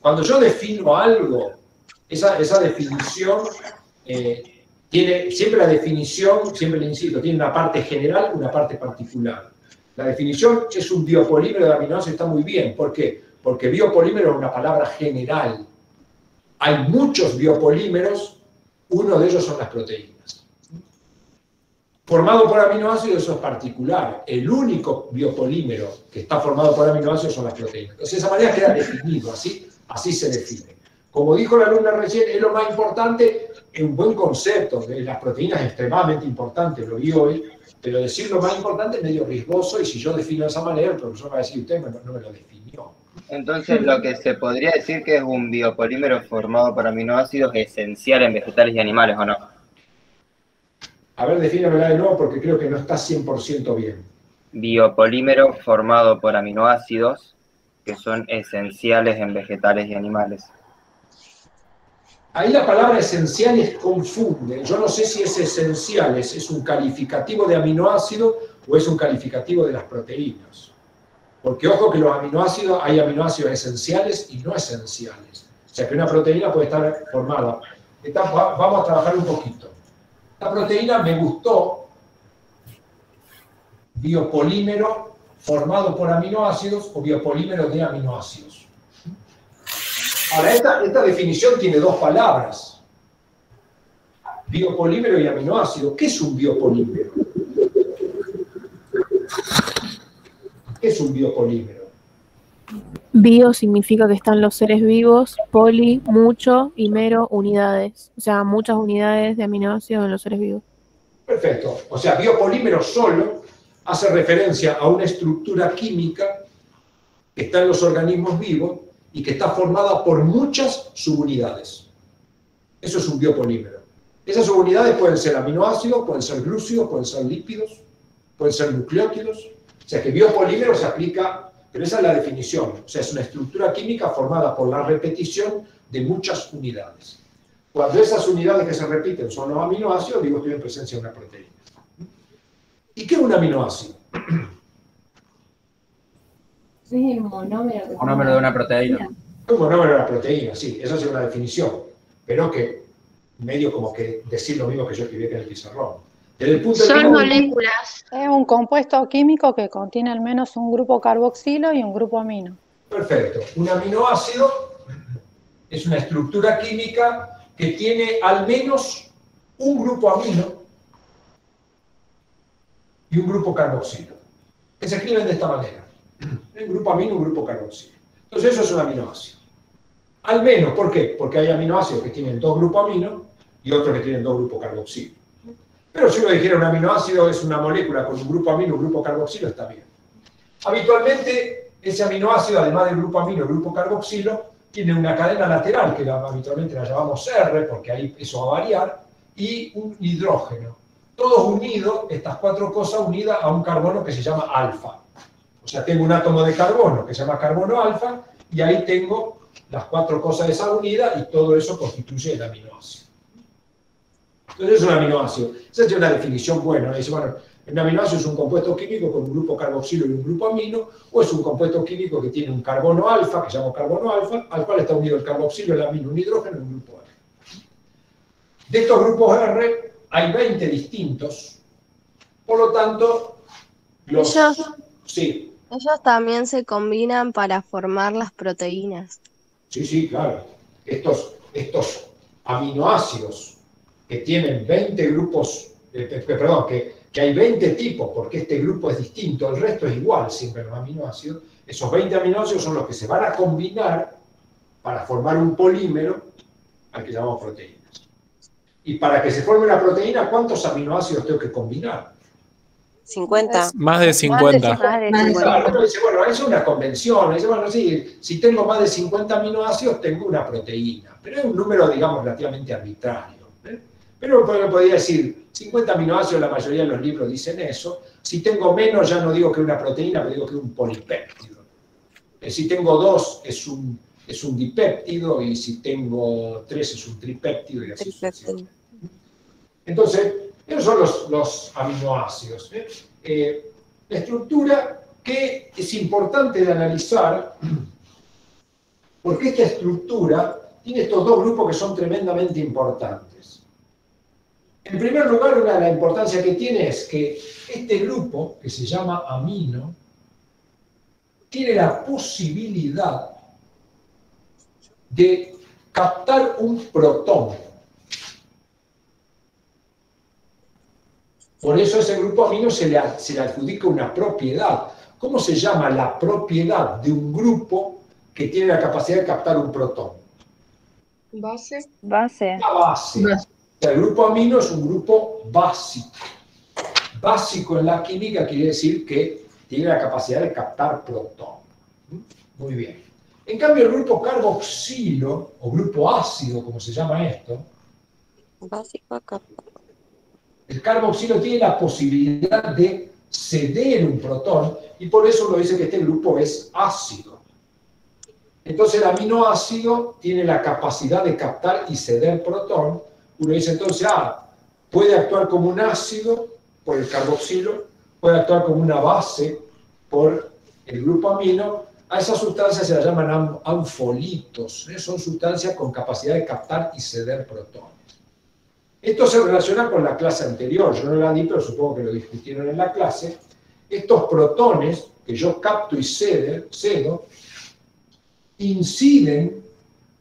Cuando yo defino algo, esa definición tiene, siempre la definición, siempre le insisto, tiene una parte general, una parte particular. La definición es un biopolímero de aminoácidos, está muy bien. ¿Por qué? Porque biopolímero es una palabra general. Hay muchos biopolímeros, uno de ellos son las proteínas. Formado por aminoácidos, eso es particular. El único biopolímero que está formado por aminoácidos son las proteínas. Entonces, de esa manera queda definido, así se define. Como dijo la alumna recién, es lo más importante, es un buen concepto. Las proteínas es extremadamente importante, lo vi hoy, pero decir lo más importante es medio riesgoso, y si yo defino de esa manera, el profesor va a decir, usted no me lo definió. Entonces, lo que se podría decir que es un biopolímero formado por aminoácidos esencial en vegetales y animales, ¿o no? A ver, defínemela de nuevo porque creo que no está 100% bien. Biopolímero formado por aminoácidos que son esenciales en vegetales y animales. Ahí la palabra esenciales confunde. Yo no sé si es esenciales, es un calificativo de aminoácido o es un calificativo de las proteínas. Porque ojo que los aminoácidos, hay aminoácidos esenciales y no esenciales. O sea que una proteína puede estar formada. Vamos a trabajar un poquito. La proteína me gustó, biopolímero formado por aminoácidos o biopolímero de aminoácidos. Ahora, esta definición tiene dos palabras. Biopolímero y aminoácido. ¿Qué es un biopolímero? ¿Qué es un biopolímero? Bio significa que están los seres vivos, poli, mucho, y mero, unidades. O sea, muchas unidades de aminoácidos en los seres vivos. Perfecto. O sea, biopolímero solo hace referencia a una estructura química que está en los organismos vivos y que está formada por muchas subunidades. Eso es un biopolímero. Esas subunidades pueden ser aminoácidos, pueden ser glúcidos, pueden ser lípidos, pueden ser nucleótidos. O sea que biopolímero se aplica, pero esa es la definición. O sea, es una estructura química formada por la repetición de muchas unidades. Cuando esas unidades que se repiten son los aminoácidos, digo, estoy en presencia de una proteína. ¿Y qué es un aminoácido? Sí, el monómero. Monómero de una proteína. Un monómero de una proteína, sí, esa es una definición, pero que medio como que decir lo mismo que yo escribí en el pizarrón. Desde el punto de Son vista- moléculas. Es un compuesto químico que contiene al menos un grupo carboxilo y un grupo amino. Perfecto. Un aminoácido es una estructura química que tiene al menos un grupo amino y un grupo carboxilo, que se escriben de esta manera. Un grupo amino y un grupo carboxilo. Entonces eso es un aminoácido. Al menos, ¿por qué? Porque hay aminoácidos que tienen dos grupos amino y otros que tienen dos grupos carboxilo. Pero si uno dijera un aminoácido es una molécula con un grupo amino y un grupo carboxilo, está bien. Habitualmente, ese aminoácido, además del grupo amino y grupo carboxilo, tiene una cadena lateral, que habitualmente la llamamos R, porque ahí eso va a variar, y un hidrógeno. Todos unidos, estas cuatro cosas unidas a un carbono que se llama alfa. O sea, tengo un átomo de carbono que se llama carbono alfa, y ahí tengo las cuatro cosas de esa unidad, y todo eso constituye el aminoácido. Entonces es un aminoácido. Esa es una definición buena. Dice, bueno, un aminoácido es un compuesto químico con un grupo carboxilo y un grupo amino, o es un compuesto químico que tiene un carbono alfa, que se llama carbono alfa, al cual está unido el carboxilo, el amino, un hidrógeno y un grupo R. De estos grupos R hay 20 distintos, por lo tanto, los... Sí, Ellos también se combinan para formar las proteínas. sí, claro. Estos aminoácidos que tienen 20 grupos, perdón, que hay 20 tipos, porque este grupo es distinto, el resto es igual siempre los aminoácidos, esos 20 aminoácidos son los que se van a combinar para formar un polímero al que llamamos proteínas. Y para que se forme una proteína, ¿cuántos aminoácidos tengo que combinar? 50. Más de 50. Claro, uno dice, bueno, eso es una convención. Dice, bueno, sí, si tengo más de 50 aminoácidos, tengo una proteína. Pero es un número, digamos, relativamente arbitrario. Pero uno podría decir, 50 aminoácidos, la mayoría de los libros dicen eso. Si tengo menos, ya no digo que es una proteína, pero digo que es un polipéptido. Si tengo 2, es un dipéptido, y si tengo 3, es un tripéptido, y así sucesivamente. Entonces, esos son los aminoácidos. La estructura que es importante de analizar, porque esta estructura tiene estos dos grupos que son tremendamente importantes. En primer lugar, una de las importancias que tiene es que este grupo, que se llama amino, tiene la posibilidad de captar un protón. Por eso a ese grupo amino se le adjudica una propiedad. ¿Cómo se llama la propiedad de un grupo que tiene la capacidad de captar un protón? Base. La base. O sea, el grupo amino es un grupo básico. Básico en la química quiere decir que tiene la capacidad de captar protón. Muy bien. En cambio, el grupo carboxilo, o grupo ácido, como se llama esto, Básico acá. el carboxilo tiene la posibilidad de ceder un protón, y por eso uno dice que este grupo es ácido. Entonces el aminoácido tiene la capacidad de captar y ceder protón. Uno dice entonces, puede actuar como un ácido por el carboxilo, puede actuar como una base por el grupo amino. A esas sustancias se las llaman anfolitos, son sustancias con capacidad de captar y ceder protones. Esto se relaciona con la clase anterior, yo no la di, pero supongo que lo discutieron en la clase. Estos protones que yo capto y cedo, inciden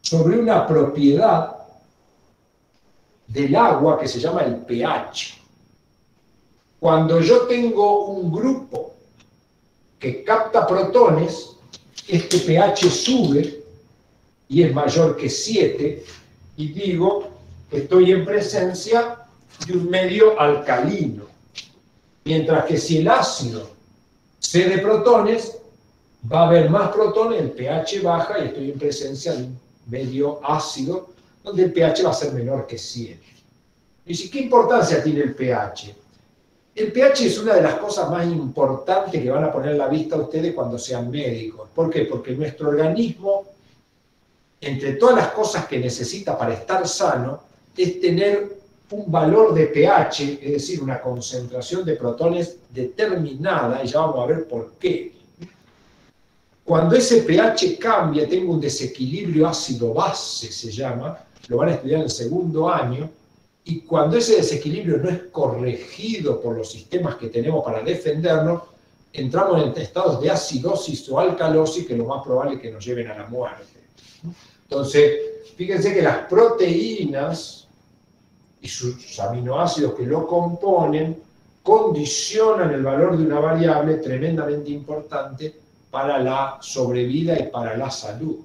sobre una propiedad del agua que se llama el pH. Cuando yo tengo un grupo que capta protones, este pH sube y es mayor que 7, y digo que estoy en presencia de un medio alcalino. Mientras que si el ácido cede protones, va a haber más protones, el pH baja y estoy en presencia de un medio ácido, donde el pH va a ser menor que 7. Y ¿qué importancia tiene el pH? El pH es una de las cosas más importantes que van a poner a la vista a ustedes cuando sean médicos. ¿Por qué? Porque nuestro organismo, entre todas las cosas que necesita para estar sano, es tener un valor de pH, es decir, una concentración de protones determinada, y ya vamos a ver por qué. Cuando ese pH cambia, tengo un desequilibrio ácido-base, se llama, lo van a estudiar en el segundo año, y cuando ese desequilibrio no es corregido por los sistemas que tenemos para defendernos, entramos en estados de acidosis o alcalosis, que lo más probable es que nos lleven a la muerte. Entonces, fíjense que las proteínas y sus aminoácidos que lo componen condicionan el valor de una variable tremendamente importante para la sobrevida y para la salud.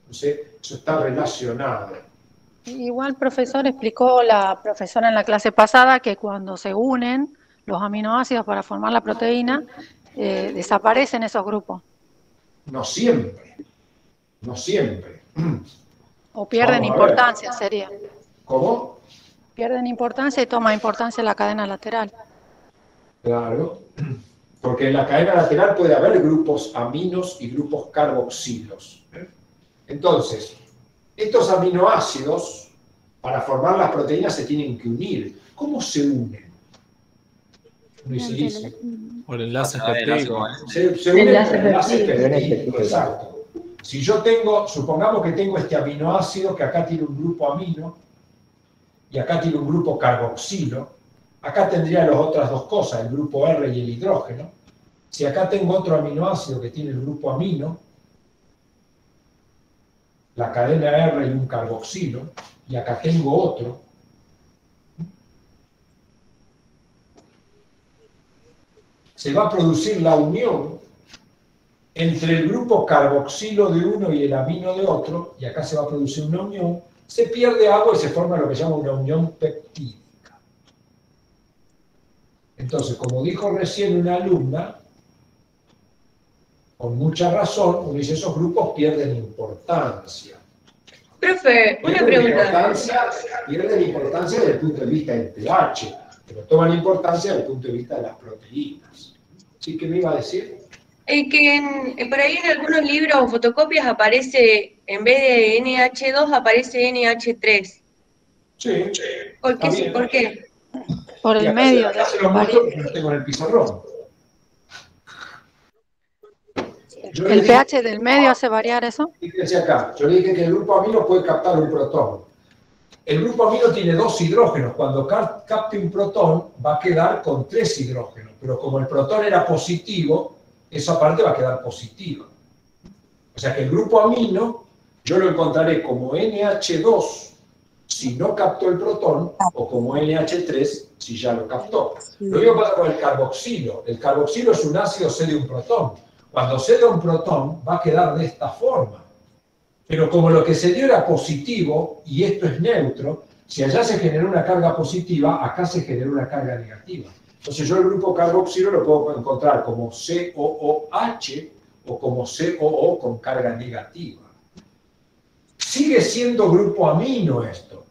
Entonces, eso está relacionado. Igual, profesor, explicó la profesora en la clase pasada que cuando se unen los aminoácidos para formar la proteína, desaparecen esos grupos. No siempre. No siempre. O pierden importancia, sería. ¿Cómo? Pierden importancia y toma importancia la cadena lateral. Claro. Porque en la cadena lateral puede haber grupos aminos y grupos carboxilos. Entonces, estos aminoácidos, para formar las proteínas, se tienen que unir. ¿Cómo se unen? Por enlaces peptídicos. Se unen por enlaces peptídicos, exacto. Si yo tengo, supongamos que tengo este aminoácido que acá tiene un grupo amino y acá tiene un grupo carboxilo, acá tendría las otras dos cosas, el grupo R y el hidrógeno. Si acá tengo otro aminoácido que tiene el grupo amino, la cadena R y un carboxilo, y acá tengo otro, se va a producir la unión entre el grupo carboxilo de uno y el amino de otro, y acá se va a producir una unión, se pierde agua y se forma lo que se llama una unión peptídica. Entonces, como dijo recién una alumna, con mucha razón, uno dice, esos grupos pierden importancia. Profe, una pregunta. Pierden importancia desde el punto de vista del pH, pero toman importancia desde el punto de vista de las proteínas. ¿Sí que me iba a decir? Que por ahí en algunos libros o fotocopias aparece, en vez de NH2, aparece NH3. Sí. ¿Por qué? ¿Por qué? Por el medio. Acá se lo muestro porque no tengo en el pizarrón. ¿El pH del medio hace variar eso? Fíjense acá, yo le dije que el grupo amino puede captar un protón. El grupo amino tiene 2 hidrógenos. Cuando capte un protón, va a quedar con 3 hidrógenos. Pero como el protón era positivo, esa parte va a quedar positiva. O sea que el grupo amino, yo lo encontraré como NH2 si no captó el protón, o como NH3 si ya lo captó. Lo mismo pasa con el carboxilo. El carboxilo es un ácido, cede un protón. Cuando cede un protón, va a quedar de esta forma. Pero como lo que se dio era positivo, y esto es neutro, si allá se generó una carga positiva, acá se generó una carga negativa. Entonces yo el grupo carboxilo lo puedo encontrar como COOH o como COO con carga negativa. Sigue siendo grupo amino esto.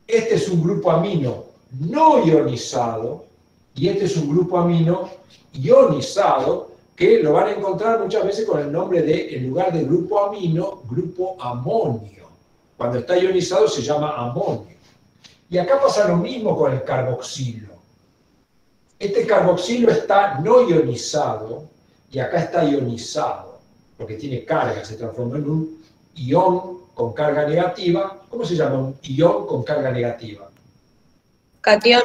Este es un grupo amino no ionizado y este es un grupo amino ionizado, que lo van a encontrar muchas veces con el nombre de, en lugar de grupo amino, grupo amonio. Cuando está ionizado se llama amonio. Y acá pasa lo mismo con el carboxilo. Este carboxilo está no ionizado y acá está ionizado, porque tiene carga, se transformó en un ion con carga negativa. ¿Cómo se llama un ion con carga negativa? Catión.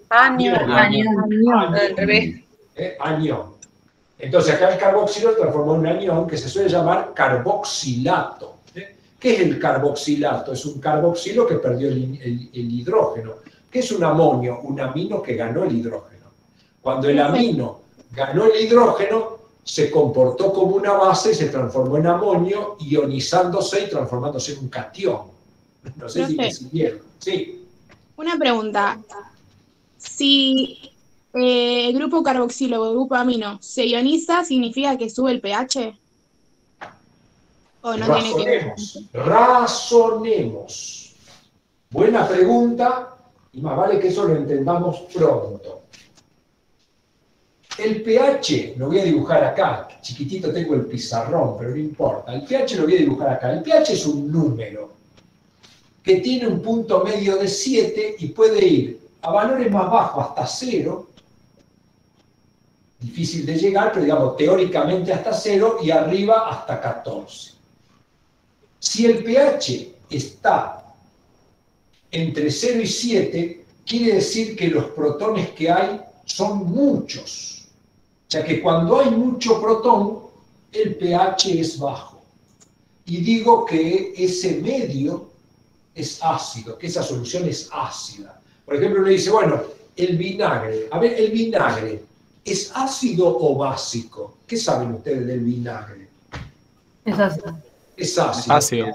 Anión. Al revés. Anión. Entonces acá el carboxilo se transformó en un anión que se suele llamar carboxilato. ¿Qué es el carboxilato? Es un carboxilo que perdió el hidrógeno. ¿Qué es un amonio? Un amino que ganó el hidrógeno. Cuando el amino ganó el hidrógeno, se comportó como una base y se transformó en amonio, ionizándose y transformándose en un catión. No sé si me siguieron. Sí. Una pregunta. Si el grupo carboxilo o el grupo amino se ioniza, ¿significa que sube el pH? ¿O no tiene que ver? Razonemos. Buena pregunta. Y más vale que eso lo entendamos pronto. El pH, lo voy a dibujar acá, chiquitito tengo el pizarrón, pero no importa. El pH lo voy a dibujar acá. El pH es un número que tiene un punto medio de 7 y puede ir a valores más bajos hasta 0. Difícil de llegar, pero digamos teóricamente hasta 0 y arriba hasta 14. Si el pH está entre 0 y 7, quiere decir que los protones que hay son muchos. O sea que cuando hay mucho protón, el pH es bajo. Y digo que ese medio es ácido, que esa solución es ácida. Por ejemplo, uno dice, bueno, el vinagre. A ver, el vinagre, ¿es ácido o básico? ¿Qué saben ustedes del vinagre? Es ácido. Es ácido. Ácido.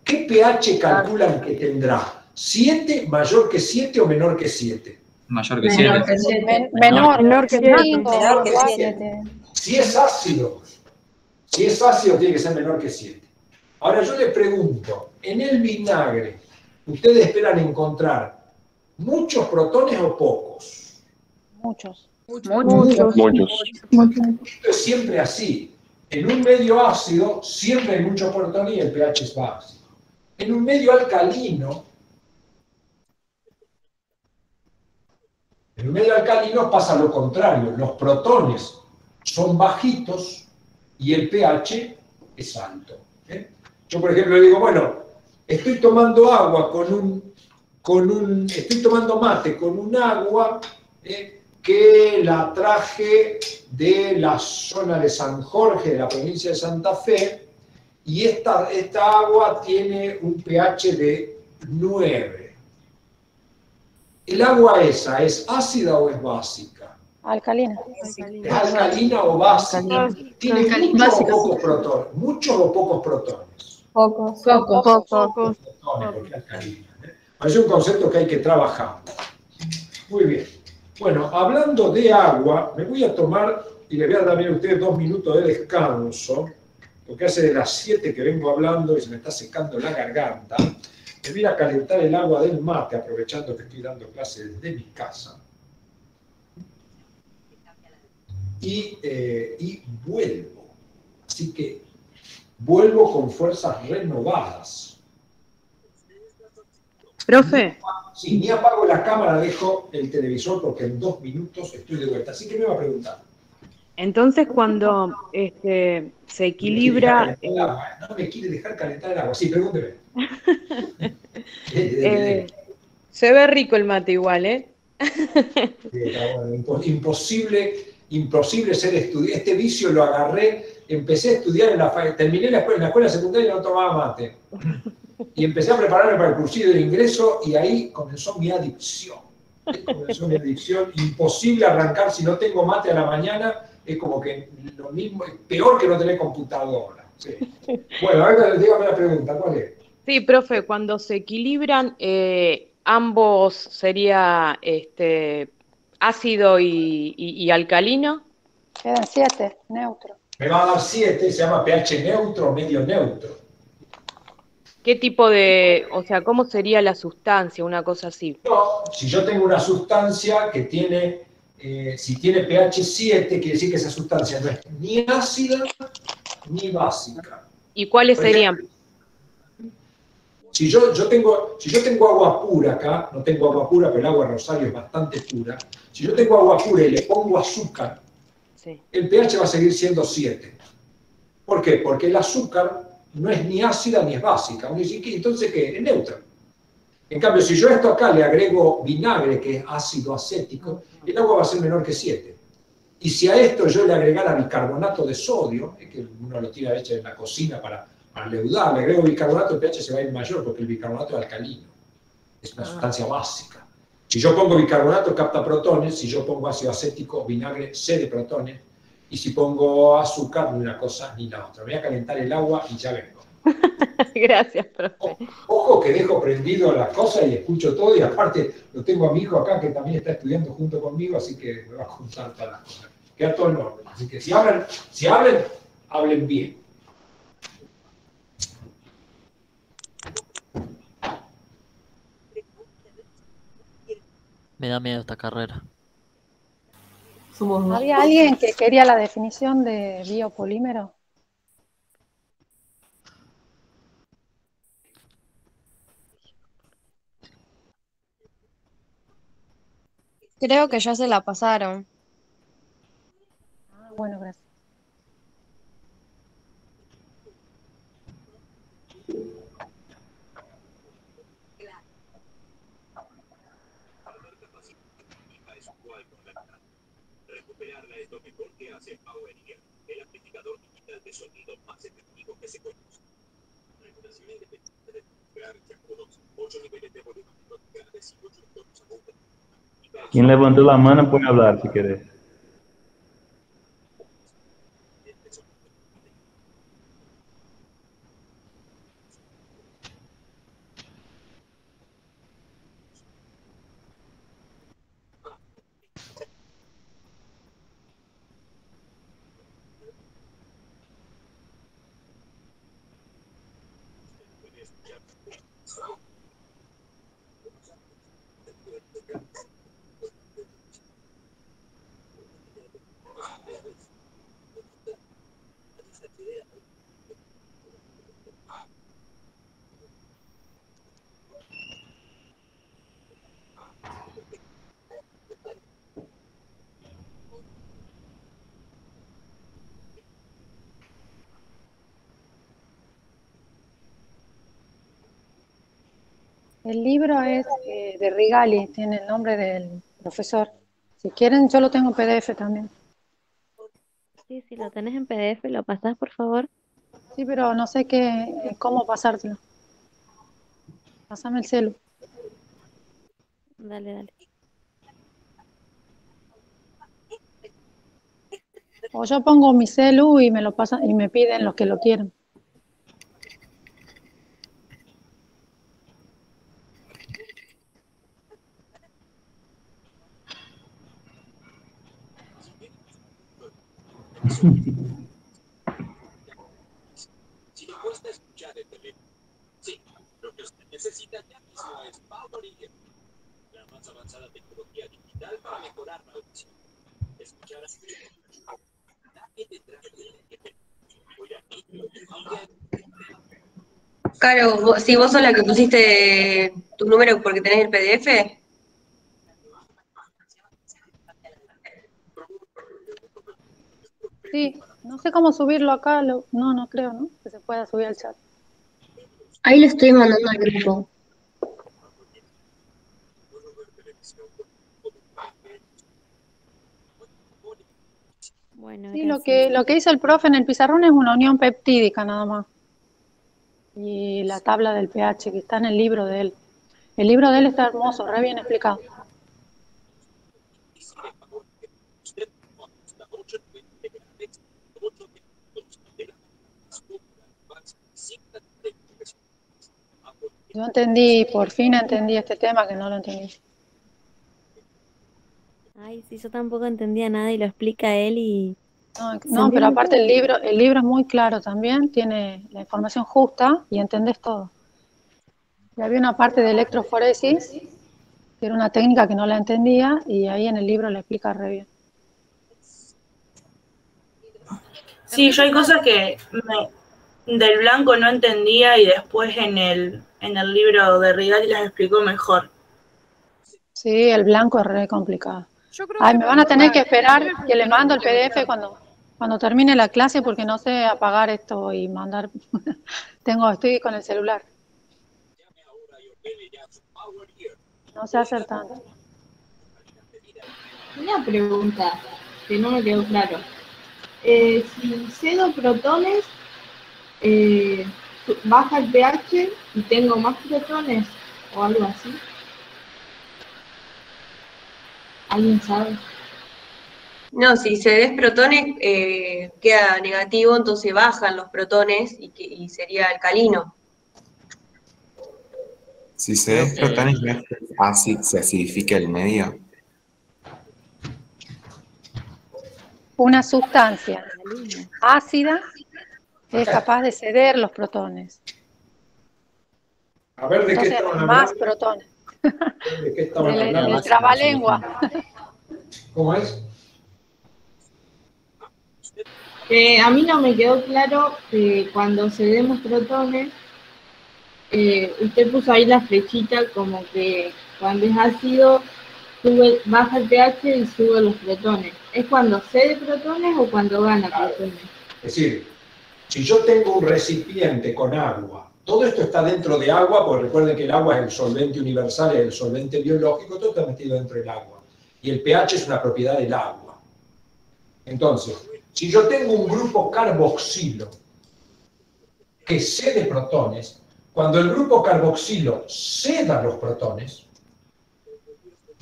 ¿Qué pH calculan que tendrá? ¿7 mayor que 7 o menor que 7? Mayor que 7. Menor que 7. Si es ácido tiene que ser menor que 7. Ahora yo le pregunto, en el vinagre, ¿ustedes esperan encontrar muchos protones o pocos? Muchos. Esto es siempre así. En un medio ácido siempre hay muchos protones y el pH es básico. En un medio alcalino, pasa lo contrario. Los protones son bajitos y el pH es alto. Yo, por ejemplo, digo, bueno, estoy tomando agua estoy tomando mate con un agua que la traje de la zona de San Jorge, de la provincia de Santa Fe, y esta agua tiene un pH de 9. ¿El agua esa es ácida o es básica? Alcalina. ¿Es alcalina o básica? ¿Tiene muchos o pocos protones? ¿Muchos o pocos protones? Pocos. Porque alcalina. Es un concepto que hay que trabajar. Muy bien. Bueno, hablando de agua, me voy a tomar, y le voy a dar también a ustedes 2 minutos de descanso, porque hace de las 7 que vengo hablando y se me está secando la garganta. Me voy a calentar el agua del mate, aprovechando que estoy dando clases desde mi casa. Y vuelvo. Así que vuelvo con fuerzas renovadas. Profe. Sí, ni apago la cámara, dejo el televisor porque en 2 minutos estoy de vuelta. Así que me va a preguntar. Entonces, cuando se equilibra... No me quiere dejar calentar el agua. Sí, pregúnteme. Se ve rico el mate igual, ¿eh? Imposible ser estudiante. Este vicio lo agarré, empecé a estudiar, terminé en la escuela secundaria y no tomaba mate. Y empecé a prepararme para el cursillo de ingreso y ahí comenzó mi adicción. Imposible arrancar si no tengo mate a la mañana, es como que lo mismo, es peor que no tener computadora. Sí. Bueno, ahora dígame la pregunta, ¿cuál es? Sí, profe, cuando se equilibran, ambos sería ácido y alcalino. Quedan 7, neutro. Me va a dar 7, se llama pH neutro o medio neutro. ¿Qué tipo o sea, cómo sería la sustancia, una cosa así? No, si yo tengo una sustancia que tiene si tiene pH 7, quiere decir que esa sustancia no es ni ácida ni básica. ¿Y cuáles Por ejemplo, serían? Si yo tengo agua pura acá, no tengo agua pura, pero el agua Rosario es bastante pura. Si yo tengo agua pura y le pongo azúcar, el pH va a seguir siendo 7. ¿Por qué? Porque el azúcar no es ni ácida ni es básica. Uno dice, entonces, ¿qué? Es neutra. En cambio, si yo a esto acá le agrego vinagre, que es ácido acético, el agua va a ser menor que 7. Y si a esto yo le agregara bicarbonato de sodio, que uno lo tira hecho en la cocina para leudar, le agrego bicarbonato, el pH se va a ir mayor, porque el bicarbonato es alcalino. Es una sustancia básica. Si yo pongo bicarbonato, capta protones. Si yo pongo ácido acético, vinagre, cede protones. Y si pongo azúcar, ni una cosa ni la otra. Me voy a calentar el agua y ya vengo. Gracias, profe. Ojo que dejo prendido la cosa y escucho todo, y aparte lo tengo a mi hijo acá que también está estudiando junto conmigo, así que me va a contar todas las cosas. Queda todo en orden. Así que si hablen, hablen bien. Me da miedo esta carrera. ¿Había alguien que quería la definición de biopolímero? Creo que ya se la pasaron. Bueno, gracias. Recuperarla es lo mejor que hace PowerEar, el amplificador digital de sonido más efectivo que se conoce. Regulación independiente de frecuencia con 8 niveles de volumen verticales y 8 entornos a boca. Quien levantó la mano puede hablar si querés. El libro es de Rigali, tiene el nombre del profesor. Si quieren, yo lo tengo en PDF también. Sí, si lo tenés en PDF, ¿lo pasás, por favor? Sí, pero no sé cómo pasártelo. Pásame el celu. Dale, dale. O yo pongo mi celu y me lo pasan y me piden los que lo quieren. Si le cuesta escuchar el teléfono, sí, lo que usted necesita ya mismo es PowerEar, la más avanzada tecnología digital para mejorar la audición. Escuchar así. Caro, si vos sos la que pusiste tu número porque tenés el PDF. Sí, no sé cómo subirlo acá. No creo, ¿no? Que se pueda subir al chat. Ahí lo estoy mandando al grupo. Bueno, Sí, lo que hizo el profe en el pizarrón es una unión peptídica nada más. Y la tabla del pH que está en el libro de él. El libro de él está hermoso, re bien explicado. Yo entendí, por fin entendí este tema que no lo entendí. Ay, sí, yo tampoco entendía nada y lo explica él y... No, pero aparte el libro es muy claro también, tiene la información justa y entendés todo. Y había una parte de electroforesis porque era una técnica que no la entendía y ahí en el libro la explica re bien. Sí, yo hay cosas que del blanco no entendía y después en el libro de Rigali las explicó mejor. Sí, el blanco es re complicado. Yo creo Ay, que me van a tener que pregunta, esperar que le mando el PDF cuando termine la clase porque no sé apagar esto y mandar. Estoy con el celular. No sé hacer tanto. Una pregunta que no me quedó claro. Si cedo protones, baja el pH y tengo más protones o algo así. ¿Alguien sabe? No, si cedes protones queda negativo, entonces bajan los protones y sería alcalino. Si se des protones, ¿no es que se acidifica el medio? Una sustancia ácida es capaz de ceder los protones. A ver, ¿de qué Entonces estaban hay más hablando? protones. ¿De qué estaban hablando? Del trabalengua. ¿Cómo es? A mí no me quedó claro que cuando cedemos protones, usted puso ahí la flechita como que cuando es ácido baja el pH y sube los protones. ¿Es cuando cede protones o cuando gana protones? Es decir, si yo tengo un recipiente con agua, todo esto está dentro de agua, porque recuerden que el agua es el solvente universal, es el solvente biológico, todo está metido dentro del agua. Y el pH es una propiedad del agua. Entonces, si yo tengo un grupo carboxilo que cede protones, cuando el grupo carboxilo ceda los protones,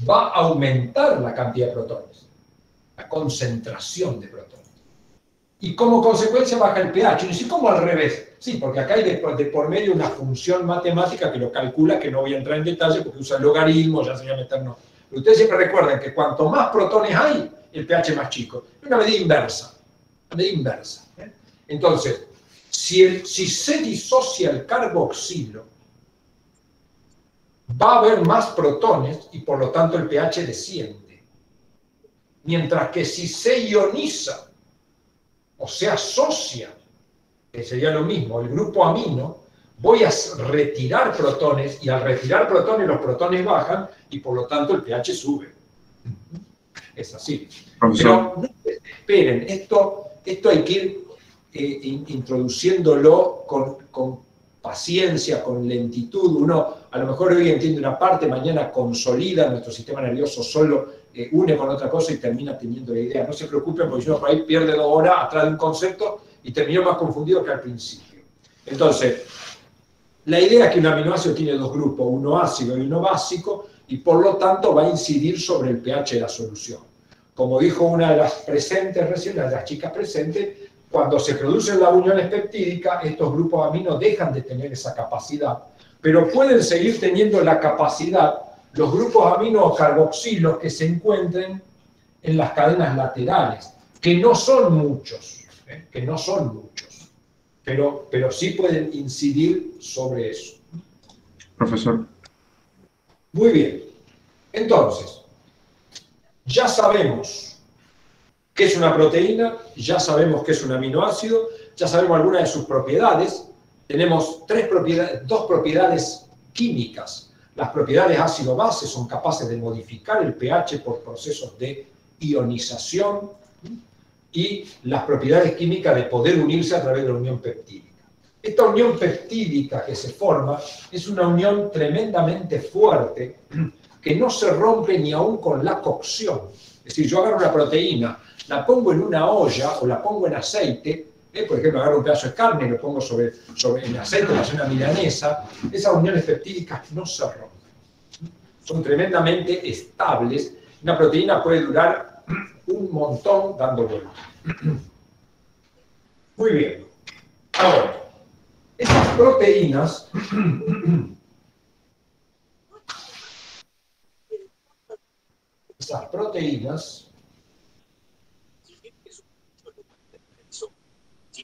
va a aumentar la cantidad de protones, la concentración de protones. Y como consecuencia baja el pH. Y dice, ¿cómo al revés? Sí, porque acá hay de por medio una función matemática que lo calcula, que no voy a entrar en detalle porque usa el logaritmo, ya sería meternos. Pero ustedes siempre recuerden que cuanto más protones hay, el pH es más chico. Es una medida inversa. Entonces, si se disocia el carboxilo, va a haber más protones y por lo tanto el pH desciende. Mientras que si se ioniza o se asocia, que sería lo mismo, el grupo amino, voy a retirar protones y al retirar protones los protones bajan y por lo tanto el pH sube. Es así. Pero no esperen, esto hay que ir introduciéndolo con paciencia, con lentitud. Uno a lo mejor hoy entiende una parte, mañana consolida nuestro sistema nervioso solo, une con otra cosa y termina teniendo la idea. No se preocupen porque uno por ahí pierde 2 horas atrás de un concepto y terminó más confundido que al principio. Entonces, la idea es que un aminoácido tiene 2 grupos, uno ácido y uno básico, y por lo tanto va a incidir sobre el pH de la solución. Como dijo una de las presentes recién, una de las chicas presentes, cuando se producen las uniones peptídicas, estos grupos aminos dejan de tener esa capacidad, pero pueden seguir teniendo la capacidad los grupos aminos carboxilos que se encuentren en las cadenas laterales, que no son muchos, pero sí pueden incidir sobre eso. Profesor. Muy bien. Entonces, ya sabemos qué es una proteína, ya sabemos qué es un aminoácido, ya sabemos algunas de sus propiedades. Tenemos 2 propiedades químicas. Las propiedades ácido-base son capaces de modificar el pH por procesos de ionización y las propiedades químicas de poder unirse a través de la unión peptídica. Esta unión peptídica que se forma es una unión tremendamente fuerte que no se rompe ni aún con la cocción. Es decir, yo agarro una proteína, la pongo en una olla o la pongo en aceite, por ejemplo, agarro un pedazo de carne y lo pongo sobre el aceite para hacer una milanesa, esas uniones peptídicas no se rompen. Son tremendamente estables. Una proteína puede durar un montón dando vueltas. Muy bien. Ahora, esas proteínas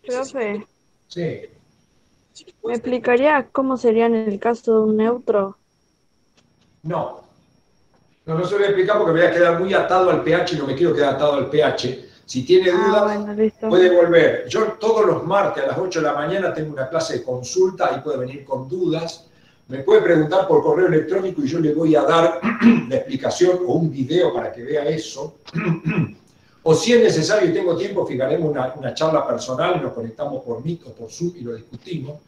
Profe, sí. ¿me explicaría cómo sería en el caso de un neutro? No. No se lo voy a explicar porque me voy a quedar muy atado al pH y no me quiero quedar atado al pH. Si tiene dudas, puede volver. Yo todos los martes a las 8 de la mañana tengo una clase de consulta, ahí puede venir con dudas. Me puede preguntar por correo electrónico y yo le voy a dar la explicación o un video para que vea eso. O si es necesario y tengo tiempo, fijaremos una charla personal y nos conectamos por Meet o por Zoom y lo discutimos.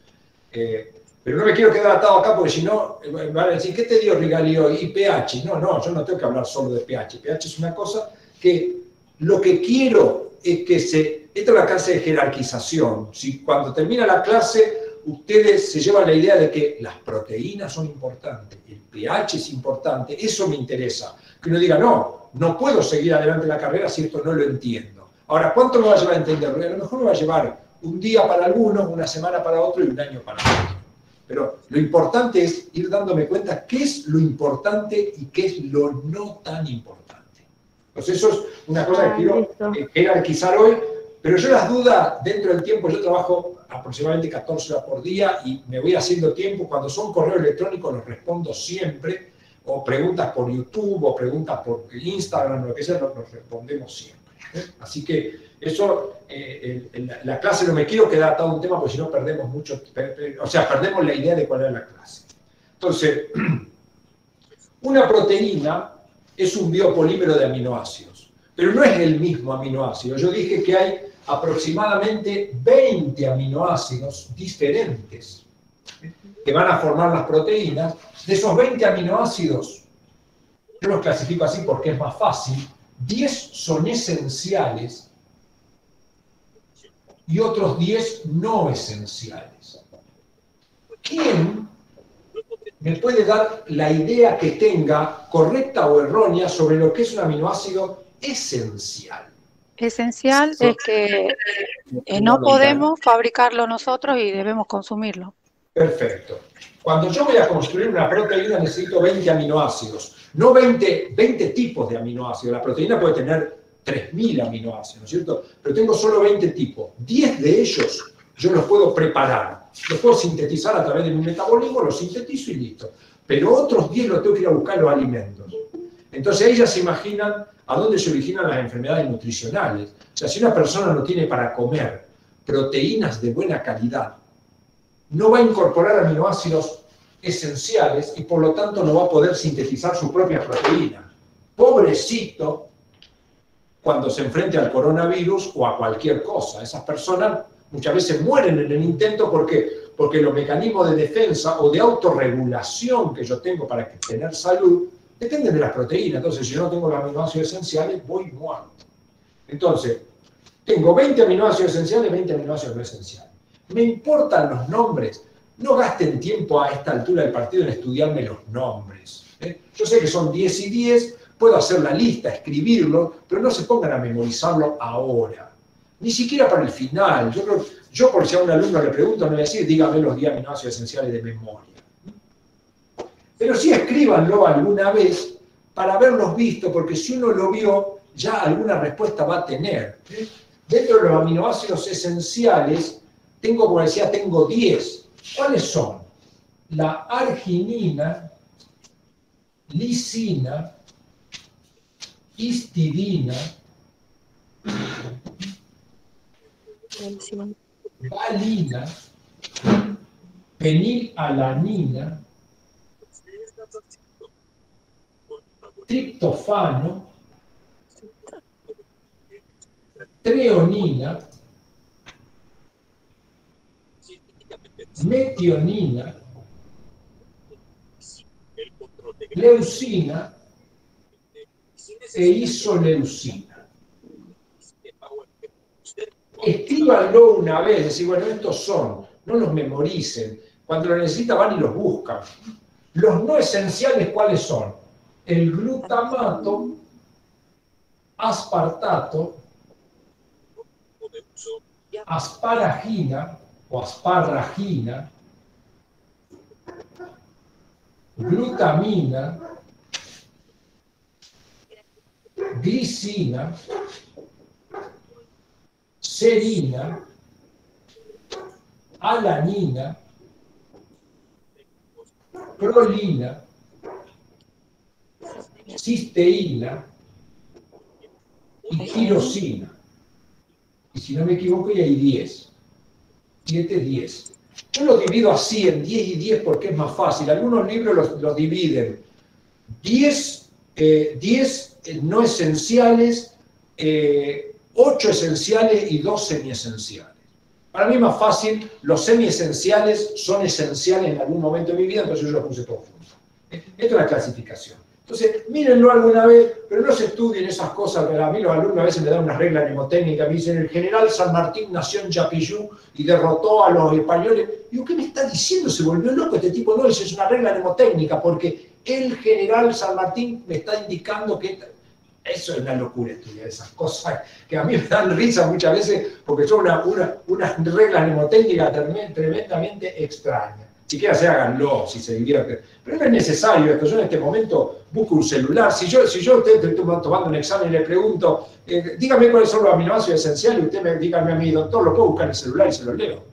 Pero no me quiero quedar atado acá porque si no, me van a decir, ¿qué te dio Rigali hoy? Y pH. No, yo no tengo que hablar solo de pH. pH es una cosa que lo que quiero es que esta es la clase de jerarquización. Si cuando termina la clase ustedes se llevan la idea de que las proteínas son importantes, el pH es importante, eso me interesa. Que uno diga, no puedo seguir adelante la carrera si esto no lo entiendo. Ahora, ¿cuánto me va a llevar a entenderlo? A lo mejor me va a llevar un día para algunos, una semana para otro y un año para otro. Pero lo importante es ir dándome cuenta qué es lo importante y qué es lo no tan importante. Entonces eso es una cosa que quiero jerarquizar hoy, pero yo las dudas dentro del tiempo, yo trabajo aproximadamente 14 horas por día y me voy haciendo tiempo. Cuando son correos electrónicos los respondo siempre, o preguntas por YouTube, o preguntas por Instagram, lo que sea, los respondemos siempre. Así que eso, la clase no me quiero quedar atado a un tema porque si no perdemos mucho, perdemos la idea de cuál es la clase. Entonces, una proteína es un biopolímero de aminoácidos, pero no es el mismo aminoácido. Yo dije que hay aproximadamente 20 aminoácidos diferentes que van a formar las proteínas. De esos 20 aminoácidos, yo los clasifico así porque es más fácil, 10 son esenciales y otros 10 no esenciales. ¿Quién me puede dar la idea que tenga, correcta o errónea, sobre lo que es un aminoácido esencial? Esencial es que no podemos fabricarlo nosotros y debemos consumirlo. Perfecto. Cuando yo voy a construir una proteína necesito 20 aminoácidos, no 20 tipos de aminoácidos. La proteína puede tener 3.000 aminoácidos, ¿no es cierto? Pero tengo solo 20 tipos. 10 de ellos yo los puedo preparar, los puedo sintetizar a través de mi metabolismo, los sintetizo y listo. Pero otros 10 los tengo que ir a buscar los alimentos. Entonces ahí ya se imaginan a dónde se originan las enfermedades nutricionales. O sea, si una persona no tiene para comer proteínas de buena calidad, no va a incorporar aminoácidos esenciales y por lo tanto no va a poder sintetizar su propia proteína. Pobrecito cuando se enfrente al coronavirus o a cualquier cosa. Esas personas muchas veces mueren en el intento porque los mecanismos de defensa o de autorregulación que yo tengo para tener salud dependen de las proteínas. Entonces, si yo no tengo los aminoácidos esenciales, voy muerto. Entonces, tengo 20 aminoácidos esenciales, 20 aminoácidos no esenciales. Me importan los nombres. No gasten tiempo a esta altura del partido en estudiarme los nombres. Yo sé que son 10 y 10, puedo hacer la lista, escribirlo, pero no se pongan a memorizarlo ahora. Ni siquiera para el final. Yo por si a un alumno le pregunto, no le voy a decir, dígame los 10 aminoácidos esenciales de memoria. Pero sí escríbanlo alguna vez para haberlos visto, porque si uno lo vio, ya alguna respuesta va a tener. Dentro de los aminoácidos esenciales, como decía, tengo 10. ¿Cuáles son? La arginina, lisina, histidina, valina, fenilalanina, triptofano, treonina, metionina, leucina e isoleucina. Escríbanlo una vez, decir, bueno, estos son, no los memoricen. Cuando lo necesitan van y los buscan. Los no esenciales, ¿cuáles son? El glutamato, aspartato, asparagina o asparragina, glutamina, glicina, serina, alanina, prolina, cisteína y tirosina. Y si no me equivoco, ya hay 10. 7, 10. Yo lo divido así, en 10 y 10, porque es más fácil. Algunos libros los dividen. 10 no esenciales, 8 esenciales y 2 semiesenciales. Para mí es más fácil, los semiesenciales son esenciales en algún momento de mi vida, entonces yo los puse todos juntos. Esta es una clasificación. Entonces, mírenlo alguna vez, pero no se estudien esas cosas. A mí los alumnos a veces me dan unas reglas mnemotécnicas, me dicen, el general San Martín nació en Yapeyú y derrotó a los españoles. Digo, ¿qué me está diciendo? Se volvió loco este tipo. No, eso es una regla mnemotécnica, porque el general San Martín me está indicando que... Eso es una locura estudiar esas cosas, que a mí me dan risa muchas veces, porque son unas reglas mnemotécnicas tremendamente extrañas. Siquiera se háganlo, si se divierten. Pero no es necesario esto. Yo en este momento busco un celular. Si yo estoy tomando un examen y le pregunto, dígame cuáles son los aminoácidos esenciales, y usted dígame a mí, doctor, lo puedo buscar en el celular y se los leo.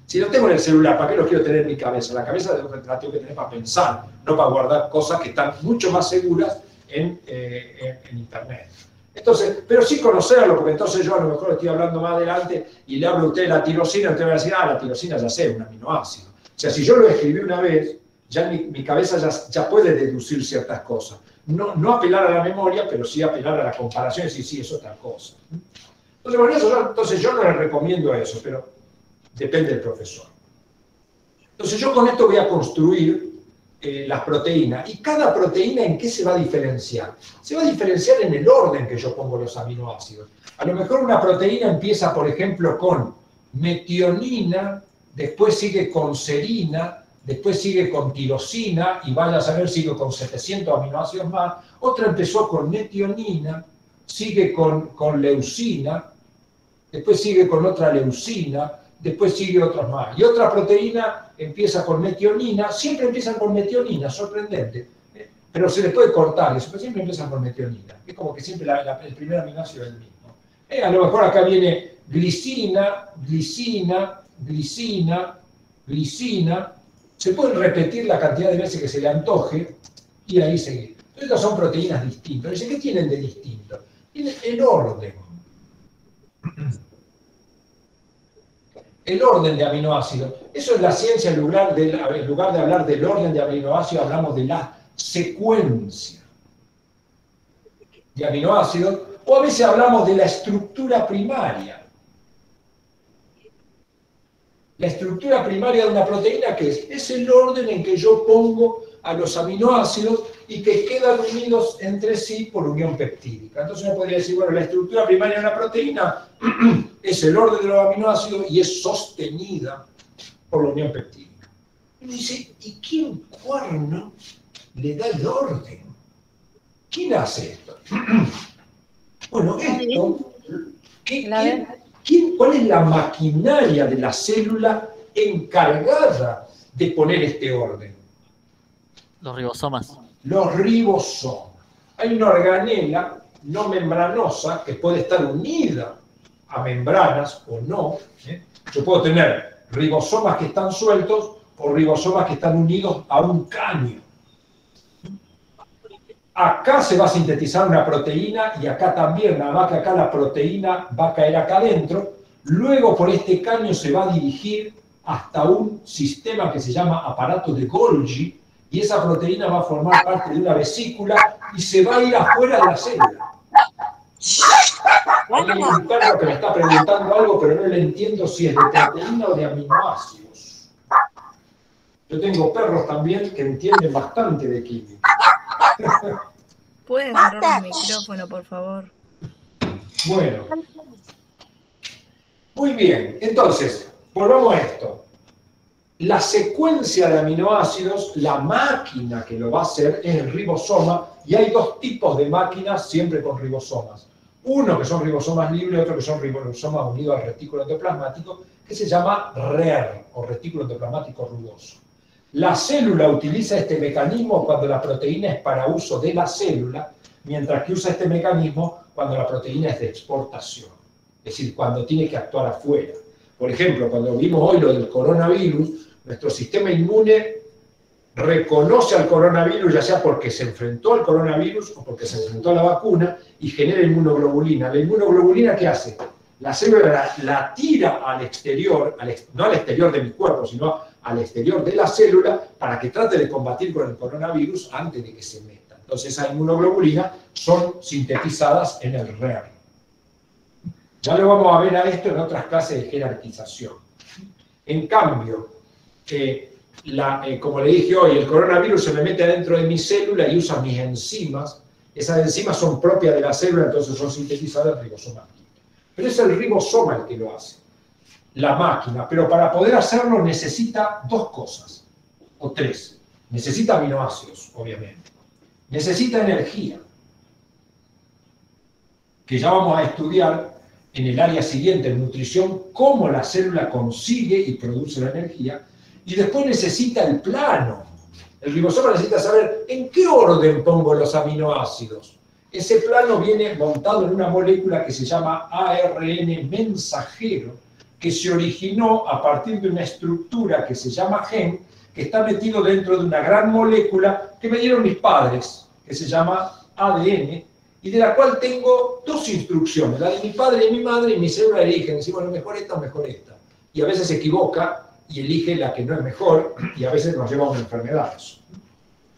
Si lo tengo en el celular, ¿para qué los quiero tener en mi cabeza? La cabeza la tengo que tener para pensar, no para guardar cosas que están mucho más seguras en Internet. Entonces, pero sí conocerlo, porque entonces yo a lo mejor estoy hablando más adelante y le hablo a usted de la tirosina, usted va a decir, la tirosina ya sé, es un aminoácido. O sea, si yo lo escribí una vez, ya mi cabeza ya puede deducir ciertas cosas. No apelar a la memoria, pero sí apelar a la comparación y decir, sí, eso es otra cosa. Entonces, bueno, entonces yo no les recomiendo eso, pero depende del profesor. Entonces yo con esto voy a construir las proteínas. ¿Y cada proteína en qué se va a diferenciar? Se va a diferenciar en el orden que yo pongo los aminoácidos. A lo mejor una proteína empieza, por ejemplo, con metionina, después sigue con serina, después sigue con tirosina, y vaya a saber, sigue con 700 aminoácidos más. Otra empezó con metionina, sigue con leucina, después sigue con otra leucina, después sigue otras más. Y otra proteína empieza con metionina, siempre empiezan con metionina, sorprendente. Pero se les puede cortar eso, pero siempre empiezan con metionina. Es como que siempre el primer aminoácido es el mismo. A lo mejor acá viene glicina, glicina, glicina, glicina. Se pueden repetir la cantidad de veces que se le antoje y ahí seguir. Entonces, estas son proteínas distintas. Dice, ¿qué tienen de distinto? Tienen el orden. El orden de aminoácidos. Eso es la ciencia, en lugar de hablar del orden de aminoácidos, hablamos de la secuencia de aminoácidos, o a veces hablamos de la estructura primaria. La estructura primaria de una proteína, ¿qué es? Es el orden en que yo pongo a los aminoácidos y que quedan unidos entre sí por unión peptídica. Entonces uno podría decir, bueno, la estructura primaria de una proteína es el orden de los aminoácidos y es sostenida por la unión peptídica. Y uno dice, ¿y quién cuerno le da el orden? ¿Quién hace esto? Bueno, esto... ¿Cuál es la maquinaria de la célula encargada de poner este orden? Los ribosomas. Los ribosomas. Hay una organela no membranosa que puede estar unida a membranas o no. Yo puedo tener ribosomas que están sueltos o ribosomas que están unidos a un caño. Acá se va a sintetizar una proteína y acá también, nada más que acá la proteína va a caer acá adentro. Luego por este caño se va a dirigir hasta un sistema que se llama aparato de Golgi y esa proteína va a formar parte de una vesícula y se va a ir afuera de la célula. Hay un perro que me está preguntando algo, pero no le entiendo si es de proteína o de aminoácidos. Yo tengo perros también que entienden bastante de química. ¿Pueden agarrar el micrófono, por favor? Bueno. Muy bien. Entonces, volvamos a esto. La secuencia de aminoácidos, la máquina que lo va a hacer es el ribosoma, y hay dos tipos de máquinas siempre con ribosomas. Uno que son ribosomas libres, otro que son ribosomas unidos al retículo endoplasmático, que se llama RER, o retículo endoplasmático rugoso. La célula utiliza este mecanismo cuando la proteína es para uso de la célula, mientras que usa este mecanismo cuando la proteína es de exportación, es decir, cuando tiene que actuar afuera. Por ejemplo, cuando vimos hoy lo del coronavirus, nuestro sistema inmune reconoce al coronavirus, ya sea porque se enfrentó al coronavirus o porque se enfrentó a la vacuna, y genera inmunoglobulina. ¿La inmunoglobulina qué hace? La célula la tira al exterior, no al exterior de mi cuerpo, sino al exterior de la célula, para que trate de combatir con el coronavirus antes de que se meta. Entonces, esas inmunoglobulinas son sintetizadas en el RER. Ya lo vamos a ver a esto en otras clases de jerarquización. En cambio, como le dije hoy, el coronavirus se me mete adentro de mi célula y usa mis enzimas. Esas enzimas son propias de la célula, entonces son sintetizadas en ribosomas. Pero es el ribosoma el que lo hace, la máquina. Pero para poder hacerlo necesita dos cosas, o tres. Necesita aminoácidos, obviamente. Necesita energía, que ya vamos a estudiar en el área siguiente, en nutrición, cómo la célula consigue y produce la energía. Y después necesita el plano. El ribosoma necesita saber en qué orden pongo los aminoácidos. Ese plano viene montado en una molécula que se llama ARN mensajero, que se originó a partir de una estructura que se llama gen, que está metido dentro de una gran molécula que me dieron mis padres, que se llama ADN, y de la cual tengo dos instrucciones, la de mi padre y mi madre, y mi célula elige, decimos, bueno, mejor esta o mejor esta. Y a veces se equivoca y elige la que no es mejor, y a veces nos lleva a una enfermedad.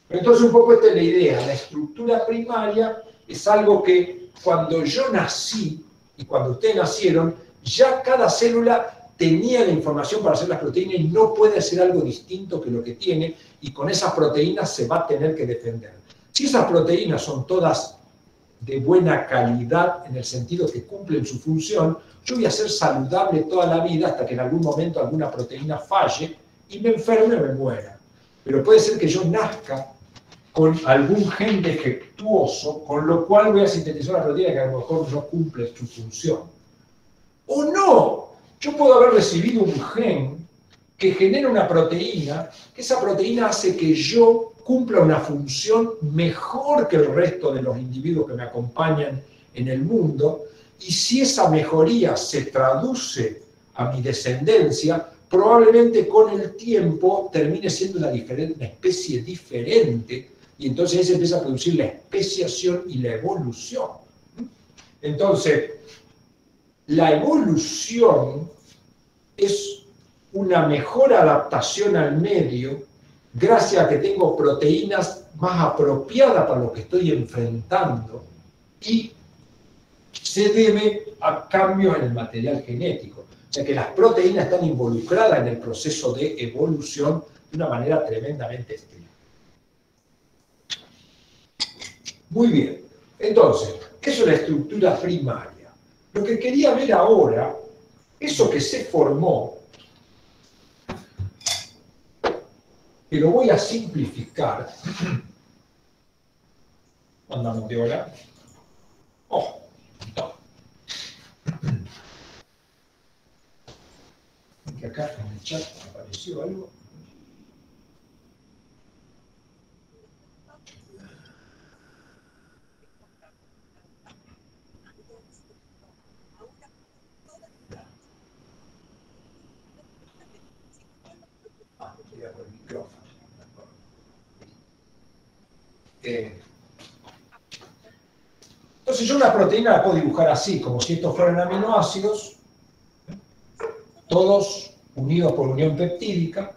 Pero entonces un poco esta es la idea, la estructura primaria es algo que cuando yo nací y cuando ustedes nacieron, ya cada célula tenía la información para hacer las proteínas y no puede hacer algo distinto que lo que tiene, y con esas proteínas se va a tener que defender. Si esas proteínas son todas de buena calidad, en el sentido que cumplen su función, yo voy a ser saludable toda la vida hasta que en algún momento alguna proteína falle y me enferme o me muera. Pero puede ser que yo nazca con algún gen defectuoso, con lo cual voy a sintetizar una proteína que a lo mejor no cumple su función. O no, yo puedo haber recibido un gen que genera una proteína, que esa proteína hace que yo cumpla una función mejor que el resto de los individuos que me acompañan en el mundo, y si esa mejoría se traduce a mi descendencia, probablemente con el tiempo termine siendo una especie diferente, y entonces ahí se empieza a producir la especiación y la evolución. Entonces, la evolución es una mejor adaptación al medio gracias a que tengo proteínas más apropiadas para lo que estoy enfrentando, y se debe a cambios en el material genético. O sea que las proteínas están involucradas en el proceso de evolución de una manera tremendamente extrema. Muy bien. Entonces, ¿qué es una estructura primaria? Lo que quería ver ahora, eso que se formó, que lo voy a simplificar. Andamos de hora. Oh, no. Que acá en el chat apareció algo. Entonces yo una proteína la puedo dibujar así, como si estos fueran aminoácidos, todos unidos por unión peptídica.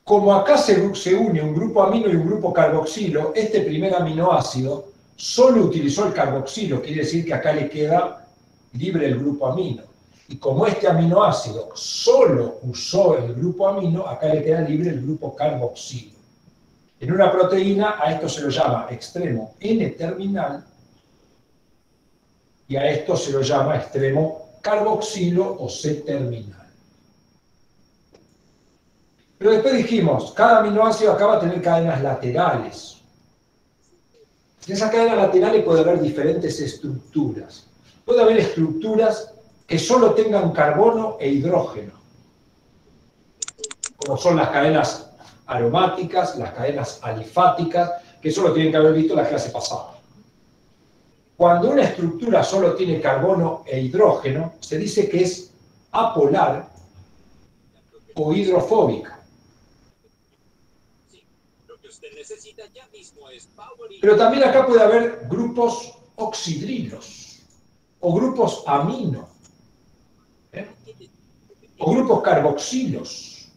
Como acá se une un grupo amino y un grupo carboxilo, este primer aminoácido solo utilizó el carboxilo, quiere decir que acá le queda libre el grupo amino. Y como este aminoácido solo usó el grupo amino, acá le queda libre el grupo carboxilo. En una proteína a esto se lo llama extremo N-terminal y a esto se lo llama extremo carboxilo o C-terminal. Pero después dijimos, cada aminoácido acá va a tener cadenas laterales. En esas cadenas laterales puede haber diferentes estructuras. Puede haber estructuras que solo tengan carbono e hidrógeno, como son las cadenas aromáticas, las cadenas alifáticas, que eso lo tienen que haber visto en la clase pasada. Cuando una estructura solo tiene carbono e hidrógeno, se dice que es apolar o hidrofóbica. Pero también acá puede haber grupos oxidrilos o grupos amino, o grupos carboxilos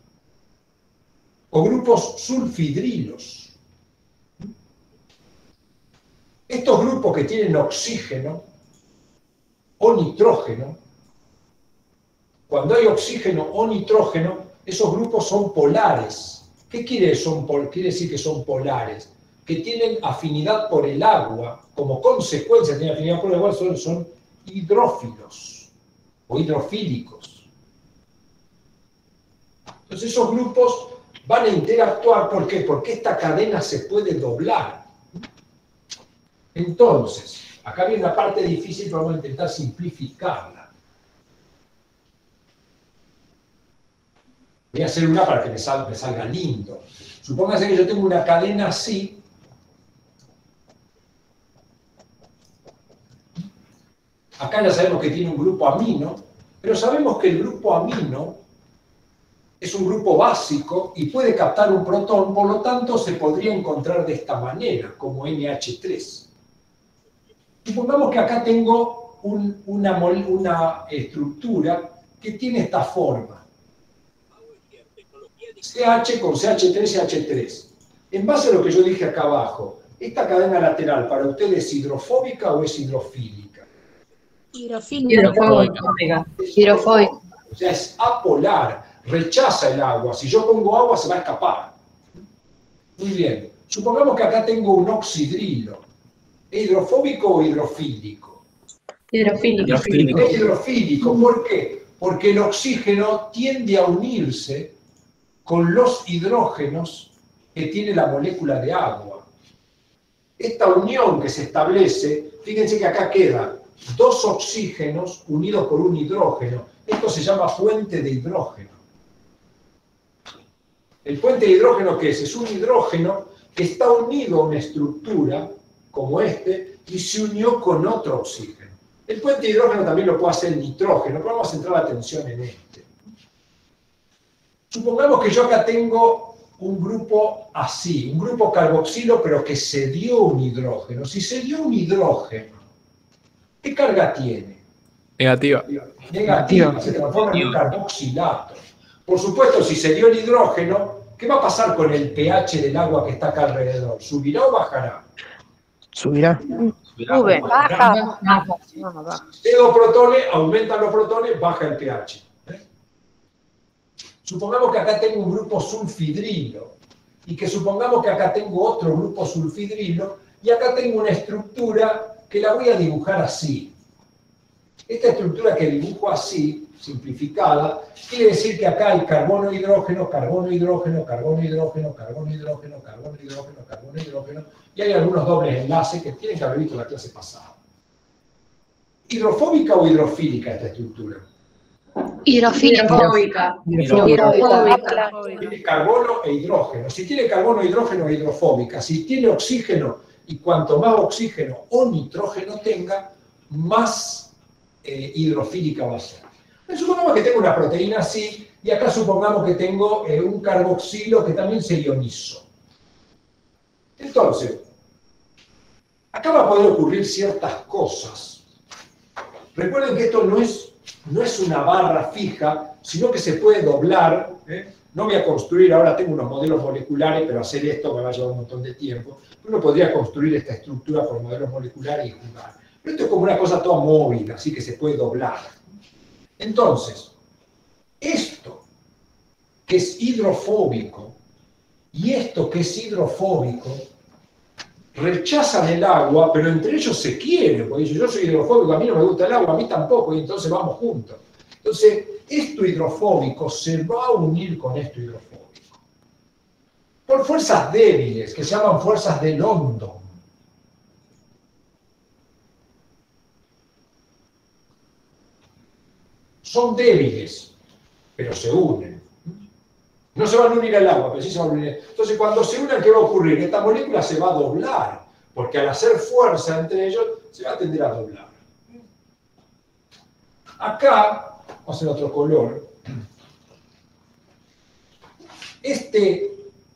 o grupos sulfidrilos. Estos grupos que tienen oxígeno o nitrógeno, cuando hay oxígeno o nitrógeno, esos grupos son polares. ¿Qué quiere decir que son polares? Que tienen afinidad por el agua, como consecuencia tienen afinidad por el agua, son hidrófilos o hidrofílicos. Entonces esos grupos van a interactuar, ¿por qué? Porque esta cadena se puede doblar. Entonces, acá viene la parte difícil, pero vamos a intentar simplificarla. Voy a hacer una para que me salga lindo. Supóngase que yo tengo una cadena así. Acá ya sabemos que tiene un grupo amino, pero sabemos que el grupo amino es un grupo básico y puede captar un protón, por lo tanto se podría encontrar de esta manera, como NH3. Supongamos que acá tengo una estructura que tiene esta forma. CH con CH3 y H3. En base a lo que yo dije acá abajo, ¿esta cadena lateral para ustedes es hidrofóbica o es hidrofílica? Hidrofóbica. Hidrofóbica. O sea, es apolar, rechaza el agua. Si yo pongo agua, se va a escapar. Muy bien. Supongamos que acá tengo un oxidrilo. ¿Es hidrofóbico o hidrofílico? Hidrofílico. Es hidrofílico. ¿Por qué? Porque el oxígeno tiende a unirse con los hidrógenos que tiene la molécula de agua. Esta unión que se establece, fíjense que acá queda dos oxígenos unidos por un hidrógeno. Esto se llama puente de hidrógeno. El puente de hidrógeno, ¿qué es? Es un hidrógeno que está unido a una estructura como este y se unió con otro oxígeno. El puente de hidrógeno también lo puede hacer el nitrógeno, pero vamos a centrar la atención en este. Supongamos que yo acá tengo un grupo así, un grupo carboxilo, pero que se dio un hidrógeno. Si se dio un hidrógeno, ¿qué carga tiene? Negativa. Negativa, se transforma en un carboxilato. Por supuesto, si se dio el hidrógeno, ¿qué va a pasar con el pH del agua que está acá alrededor? ¿Subirá o bajará? Subirá. Sube. Baja. Si tengo protones, aumentan los protones, baja el pH. Supongamos que acá tengo un grupo sulfidrilo y que supongamos que acá tengo otro grupo sulfidrilo y acá tengo una estructura que la voy a dibujar así. Esta estructura que dibujo así, simplificada, quiere decir que acá hay carbono, hidrógeno, carbono, hidrógeno, carbono, hidrógeno, carbono, hidrógeno, carbono, hidrógeno, carbono, hidrógeno, y hay algunos dobles enlaces que tienen que haber visto en la clase pasada. ¿Hidrofóbica o hidrofílica esta estructura? Hidrofóbica. Tiene carbono e hidrógeno. Si tiene carbono e hidrógeno es hidrofóbica. Si tiene oxígeno, y cuanto más oxígeno o nitrógeno tenga, más hidrofílica va a ser. Supongamos que tengo una proteína así, y acá supongamos que tengo un carboxilo que también se ionizó. Entonces, acá va a poder ocurrir ciertas cosas. Recuerden que esto no es una barra fija, sino que se puede doblar. No voy a construir, ahora tengo unos modelos moleculares, pero hacer esto me va a llevar un montón de tiempo. Uno podría construir esta estructura por modelos moleculares y jugar. Pero esto es como una cosa toda móvil, así que se puede doblar. Entonces, esto que es hidrofóbico y esto que es hidrofóbico rechazan el agua, pero entre ellos se quieren, porque dicen, yo soy hidrofóbico, a mí no me gusta el agua, a mí tampoco, y entonces vamos juntos. Entonces, esto hidrofóbico se va a unir con esto hidrofóbico. Por fuerzas débiles, que se llaman fuerzas de London. Son débiles, pero se unen. No se van a unir al agua, pero sí se van a unir. Entonces, cuando se unan, ¿qué va a ocurrir? Esta molécula se va a doblar, porque al hacer fuerza entre ellos, se va a tender a doblar. Acá, vamos a hacer otro color. Este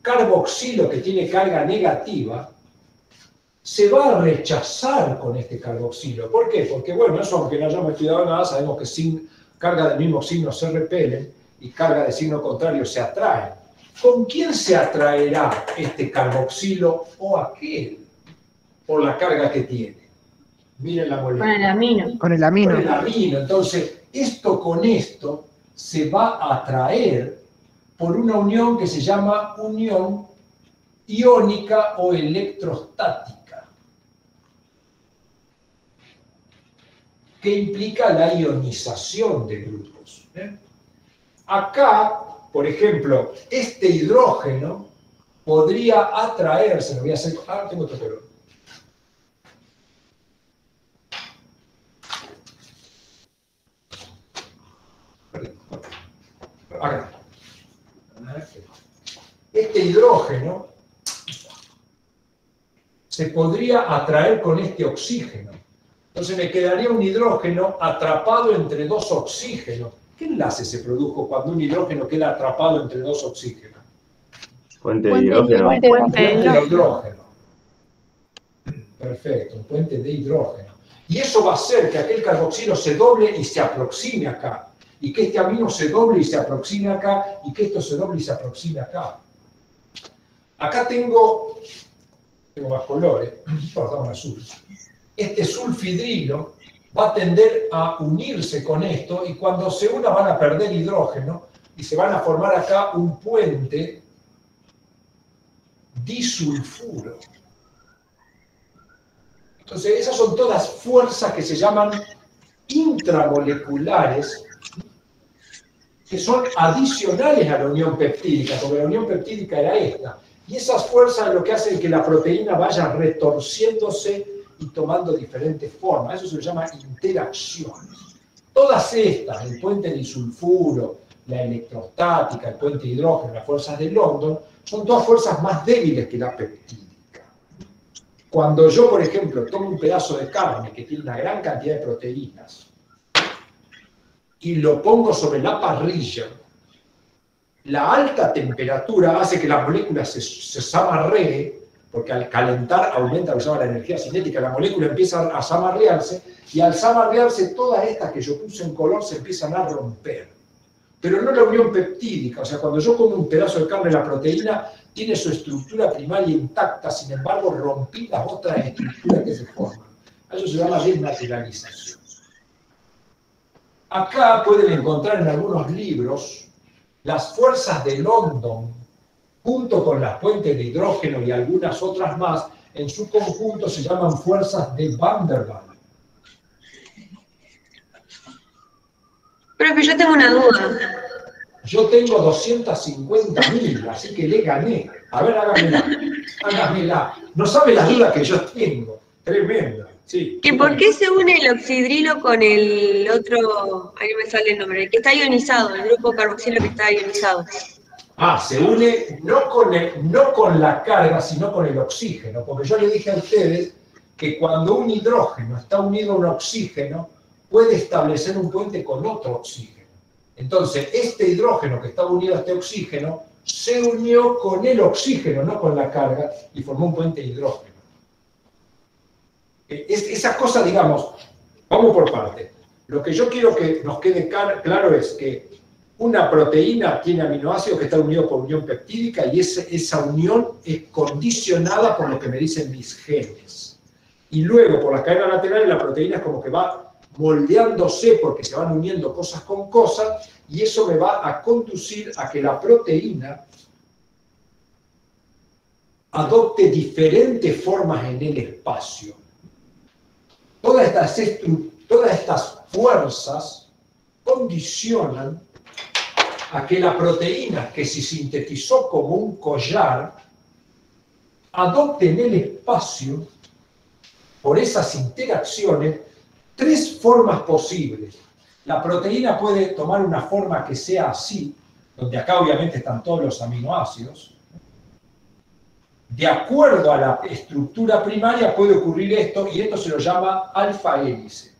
carboxilo que tiene carga negativa se va a rechazar con este carboxilo. ¿Por qué? Porque, bueno, eso aunque no hayamos estudiado nada, sabemos que sin carga del mismo signo se repelen y carga de signo contrario se atraen. ¿Con quién se atraerá este carboxilo o aquel por la carga que tiene? Miren la molécula. Con el amino. Con el amino. Con el amino. Entonces, esto con esto se va a atraer por una unión que se llama unión iónica o electrostática, que implica la ionización de grupos. Acá, por ejemplo, este hidrógeno podría atraerse, lo voy a hacer, tengo otro color. Acá. Este hidrógeno se podría atraer con este oxígeno. Entonces me quedaría un hidrógeno atrapado entre dos oxígenos. ¿Qué enlace se produjo cuando un hidrógeno queda atrapado entre dos oxígenos? Puente de hidrógeno. Puente de hidrógeno. Perfecto, un puente de hidrógeno. Y eso va a hacer que aquel carboxilo se doble y se aproxime acá. Y que este amino se doble y se aproxime acá. Y que esto se doble y se aproxime acá. Acá tengo más colores, un azul. Este sulfidrilo va a tender a unirse con esto y cuando se una van a perder hidrógeno y se van a formar acá un puente disulfuro. Entonces esas son todas fuerzas que se llaman intramoleculares, que son adicionales a la unión peptídica, porque la unión peptídica era esta. Y esas fuerzas lo que hacen que la proteína vaya retorciéndose y tomando diferentes formas. Eso se llama interacciones. Todas estas, el puente disulfuro, la electrostática, el puente de hidrógeno, las fuerzas de London, son todas fuerzas más débiles que la peptídica. Cuando yo, por ejemplo, tomo un pedazo de carne que tiene una gran cantidad de proteínas y lo pongo sobre la parrilla, la alta temperatura hace que la molécula se zamarree, porque al calentar aumenta lo que se llama la energía cinética, la molécula empieza a zamarrearse, y al zamarrearse todas estas que yo puse en color se empiezan a romper. Pero no la unión peptídica, o sea, cuando yo como un pedazo de carne, la proteína tiene su estructura primaria intacta, sin embargo rompí las otras estructuras que se forman. Eso se llama desnaturalización. Acá pueden encontrar en algunos libros las fuerzas de London, junto con las puentes de hidrógeno y algunas otras más, en su conjunto se llaman fuerzas de Van der Waals. Profe, yo tengo una duda. Yo tengo 250.000, así que le gané. A ver, hágamela. No sabe las dudas que yo tengo. Tremenda. Sí. ¿Que por qué se une el oxidrilo con el otro, ahí me sale el nombre, el que está ionizado, el grupo carboxilo que está ionizado? Se une no con la carga, sino con el oxígeno. Porque yo le dije a ustedes que cuando un hidrógeno está unido a un oxígeno, puede establecer un puente con otro oxígeno. Entonces, este hidrógeno que estaba unido a este oxígeno se unió con el oxígeno, no con la carga, y formó un puente de hidrógeno. Esa cosa, digamos, vamos por parte. Lo que yo quiero que nos quede claro es que una proteína tiene aminoácidos que están unidos por unión peptídica y esa unión es condicionada por lo que me dicen mis genes. Y luego, por las cadenas laterales, la proteína es como que va moldeándose porque se van uniendo cosas con cosas y eso me va a conducir a que la proteína adopte diferentes formas en el espacio. Todas estas fuerzas condicionan a que la proteína que se sintetizó como un collar adopte en el espacio, por esas interacciones, tres formas posibles. La proteína puede tomar una forma que sea así, donde acá obviamente están todos los aminoácidos. De acuerdo a la estructura primaria puede ocurrir esto, y esto se lo llama alfa hélice.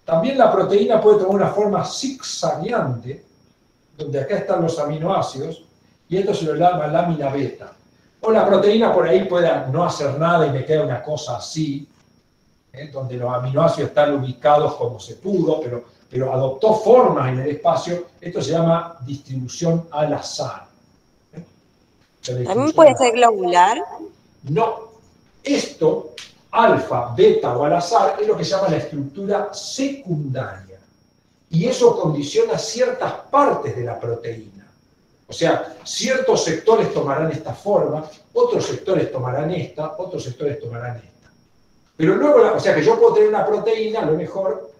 También la proteína puede tomar una forma zigzagueante, donde acá están los aminoácidos, y esto se lo llama lámina beta. O la proteína por ahí pueda no hacer nada y me queda una cosa así, donde los aminoácidos están ubicados como se pudo, pero adoptó formas en el espacio. Esto se llama distribución al azar. ¿También puede ser globular? No. Esto, alfa, beta o al azar, es lo que se llama la estructura secundaria. Y eso condiciona ciertas partes de la proteína. O sea, ciertos sectores tomarán esta forma, otros sectores tomarán esta, otros sectores tomarán esta. Pero luego, o sea que yo puedo tener una proteína, a lo mejor,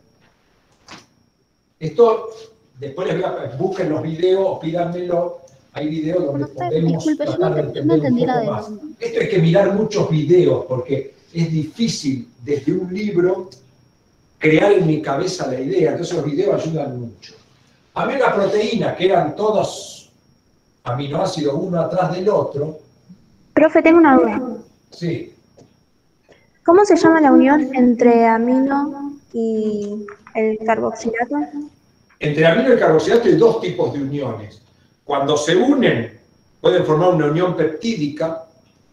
esto, después les voy a, busquen los videos o pídanmelo, hay videos donde podemos tratar de entender un poco más. Esto hay que mirar muchos videos, porque es difícil desde un libro crear en mi cabeza la idea, entonces los videos ayudan mucho. A mí la proteína, que eran todos aminoácidos uno atrás del otro. Profe, tengo una duda. Sí. ¿Cómo se llama la unión entre amino y el carboxilato? Entre amino y el carboxilato hay dos tipos de uniones. Cuando se unen, pueden formar una unión peptídica,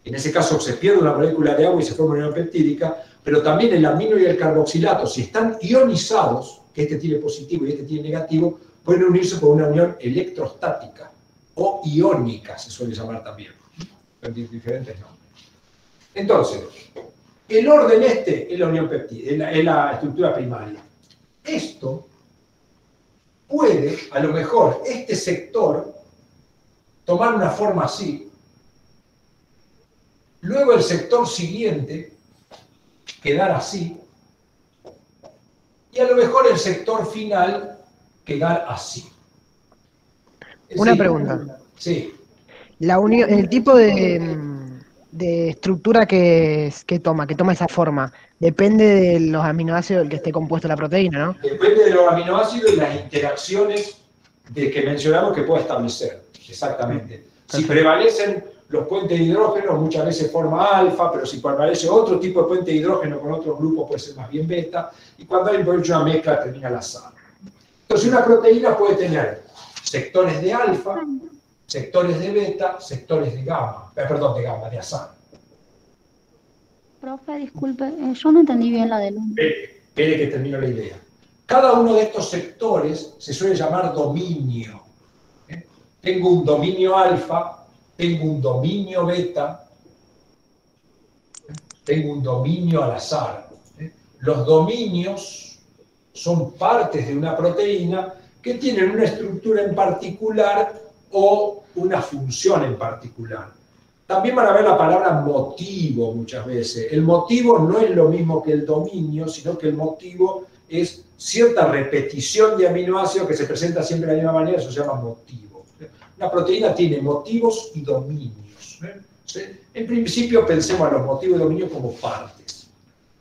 en ese caso se pierde una molécula de agua y se forma una unión peptídica, pero también el amino y el carboxilato, si están ionizados, que este tiene positivo y este tiene negativo, pueden unirse por una unión electrostática o iónica, se suele llamar también. Diferentes nombres. Entonces, el orden este es la unión peptídica, es la estructura primaria. Esto puede, a lo mejor, este sector tomar una forma así, luego el sector siguiente quedar así, y a lo mejor el sector final quedar así. Una pregunta. Sí. El tipo de estructura que toma esa forma, depende de los aminoácidos del que esté compuesto la proteína, ¿no? Depende de los aminoácidos y las interacciones que mencionamos que puede establecer. Exactamente. Si prevalecen los puentes de hidrógeno, muchas veces forma alfa, pero si prevalece otro tipo de puente de hidrógeno con otro grupo puede ser más bien beta, y cuando hay una mezcla termina al azar. Entonces una proteína puede tener sectores de alfa, sectores de beta, sectores de gamma, de azar. Profe, disculpe, yo no entendí bien la del... Espere que termino la idea. Cada uno de estos sectores se suele llamar dominio. Tengo un dominio alfa, tengo un dominio beta, tengo un dominio al azar. Los dominios son partes de una proteína que tienen una estructura en particular o una función en particular. También van a ver la palabra motivo muchas veces. El motivo no es lo mismo que el dominio, sino que el motivo es cierta repetición de aminoácidos que se presenta siempre de la misma manera, eso se llama motivo. Una proteína tiene motivos y dominios. En principio pensemos a los motivos y dominios como partes.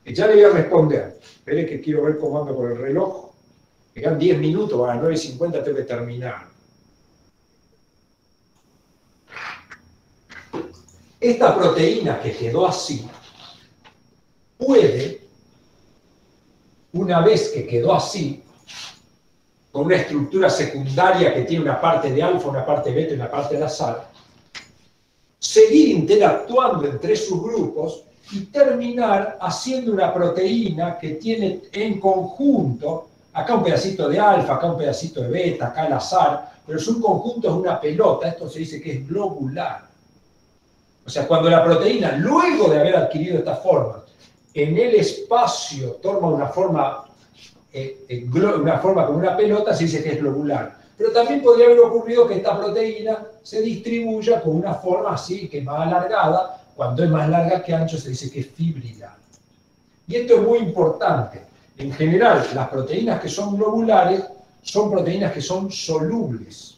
Ya le voy a responder. Espere que quiero ver cómo ando con el reloj. Me quedan 10 minutos, a las 9:50 tengo que terminar. Esta proteína que quedó así, puede, una vez que quedó así, con una estructura secundaria que tiene una parte de alfa, una parte beta y una parte de azar, seguir interactuando entre sus grupos y terminar haciendo una proteína que tiene en conjunto, acá un pedacito de alfa, acá un pedacito de beta, acá el azar, pero es un conjunto, es una pelota, esto se dice que es globular. O sea, cuando la proteína, luego de haber adquirido esta forma, en el espacio toma una forma como una pelota, se dice que es globular. Pero también podría haber ocurrido que esta proteína se distribuya con una forma así, que es más alargada. Cuando es más larga que ancho, se dice que es fibrilar. Y esto es muy importante. En general, las proteínas que son globulares son proteínas que son solubles.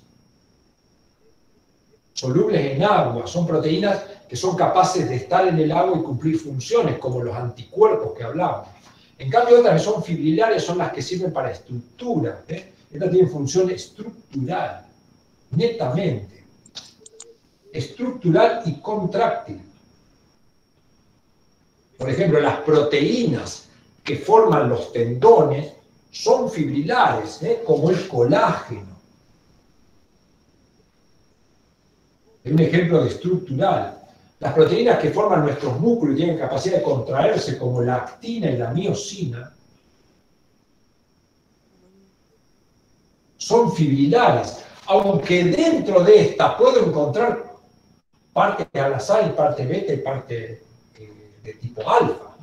Solubles en agua, son proteínas que son capaces de estar en el agua y cumplir funciones, como los anticuerpos que hablamos. En cambio, otras que son fibrilares son las que sirven para estructura. Estas tienen función estructural, netamente. Estructural y contráctil. Por ejemplo, las proteínas que forman los tendones son fibrilares, como el colágeno. Es un ejemplo de estructural. Las proteínas que forman nuestros músculos y tienen capacidad de contraerse, como la actina y la miosina, son fibrilares, aunque dentro de estas puedo encontrar parte al azar y parte beta y parte de tipo alfa.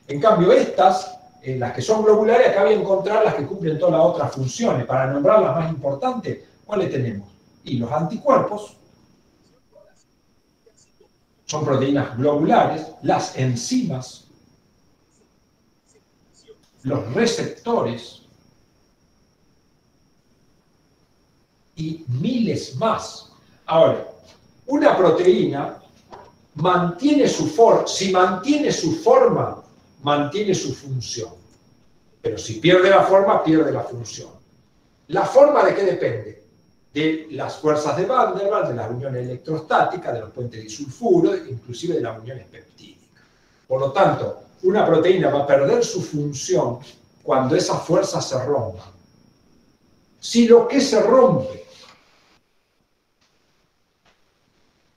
En cambio, estas, las que son globulares, acá voy a encontrar las que cumplen todas las otras funciones. Para nombrar las más importantes, ¿cuáles tenemos? Y los anticuerpos son proteínas globulares, las enzimas, los receptores y miles más. Ahora, una proteína mantiene su forma, si mantiene su forma, mantiene su función. Pero si pierde la forma, pierde la función. ¿La forma de qué depende? De las fuerzas de Van der Waals, de las uniones electrostáticas, de los puentes disulfuro, inclusive de las uniones peptídicas. Por lo tanto, una proteína va a perder su función cuando esas fuerzas se rompan. Si lo que se rompe,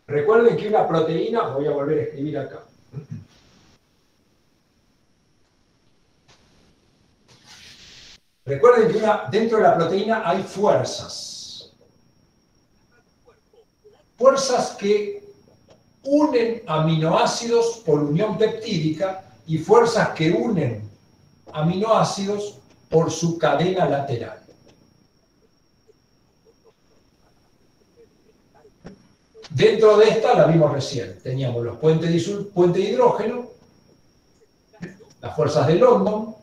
recuerden que una proteína, voy a volver a escribir acá, recuerden que dentro de la proteína hay fuerzas. Fuerzas que unen aminoácidos por unión peptídica y fuerzas que unen aminoácidos por su cadena lateral. Dentro de esta la vimos recién. Teníamos los puentes de hidrógeno, las fuerzas de London,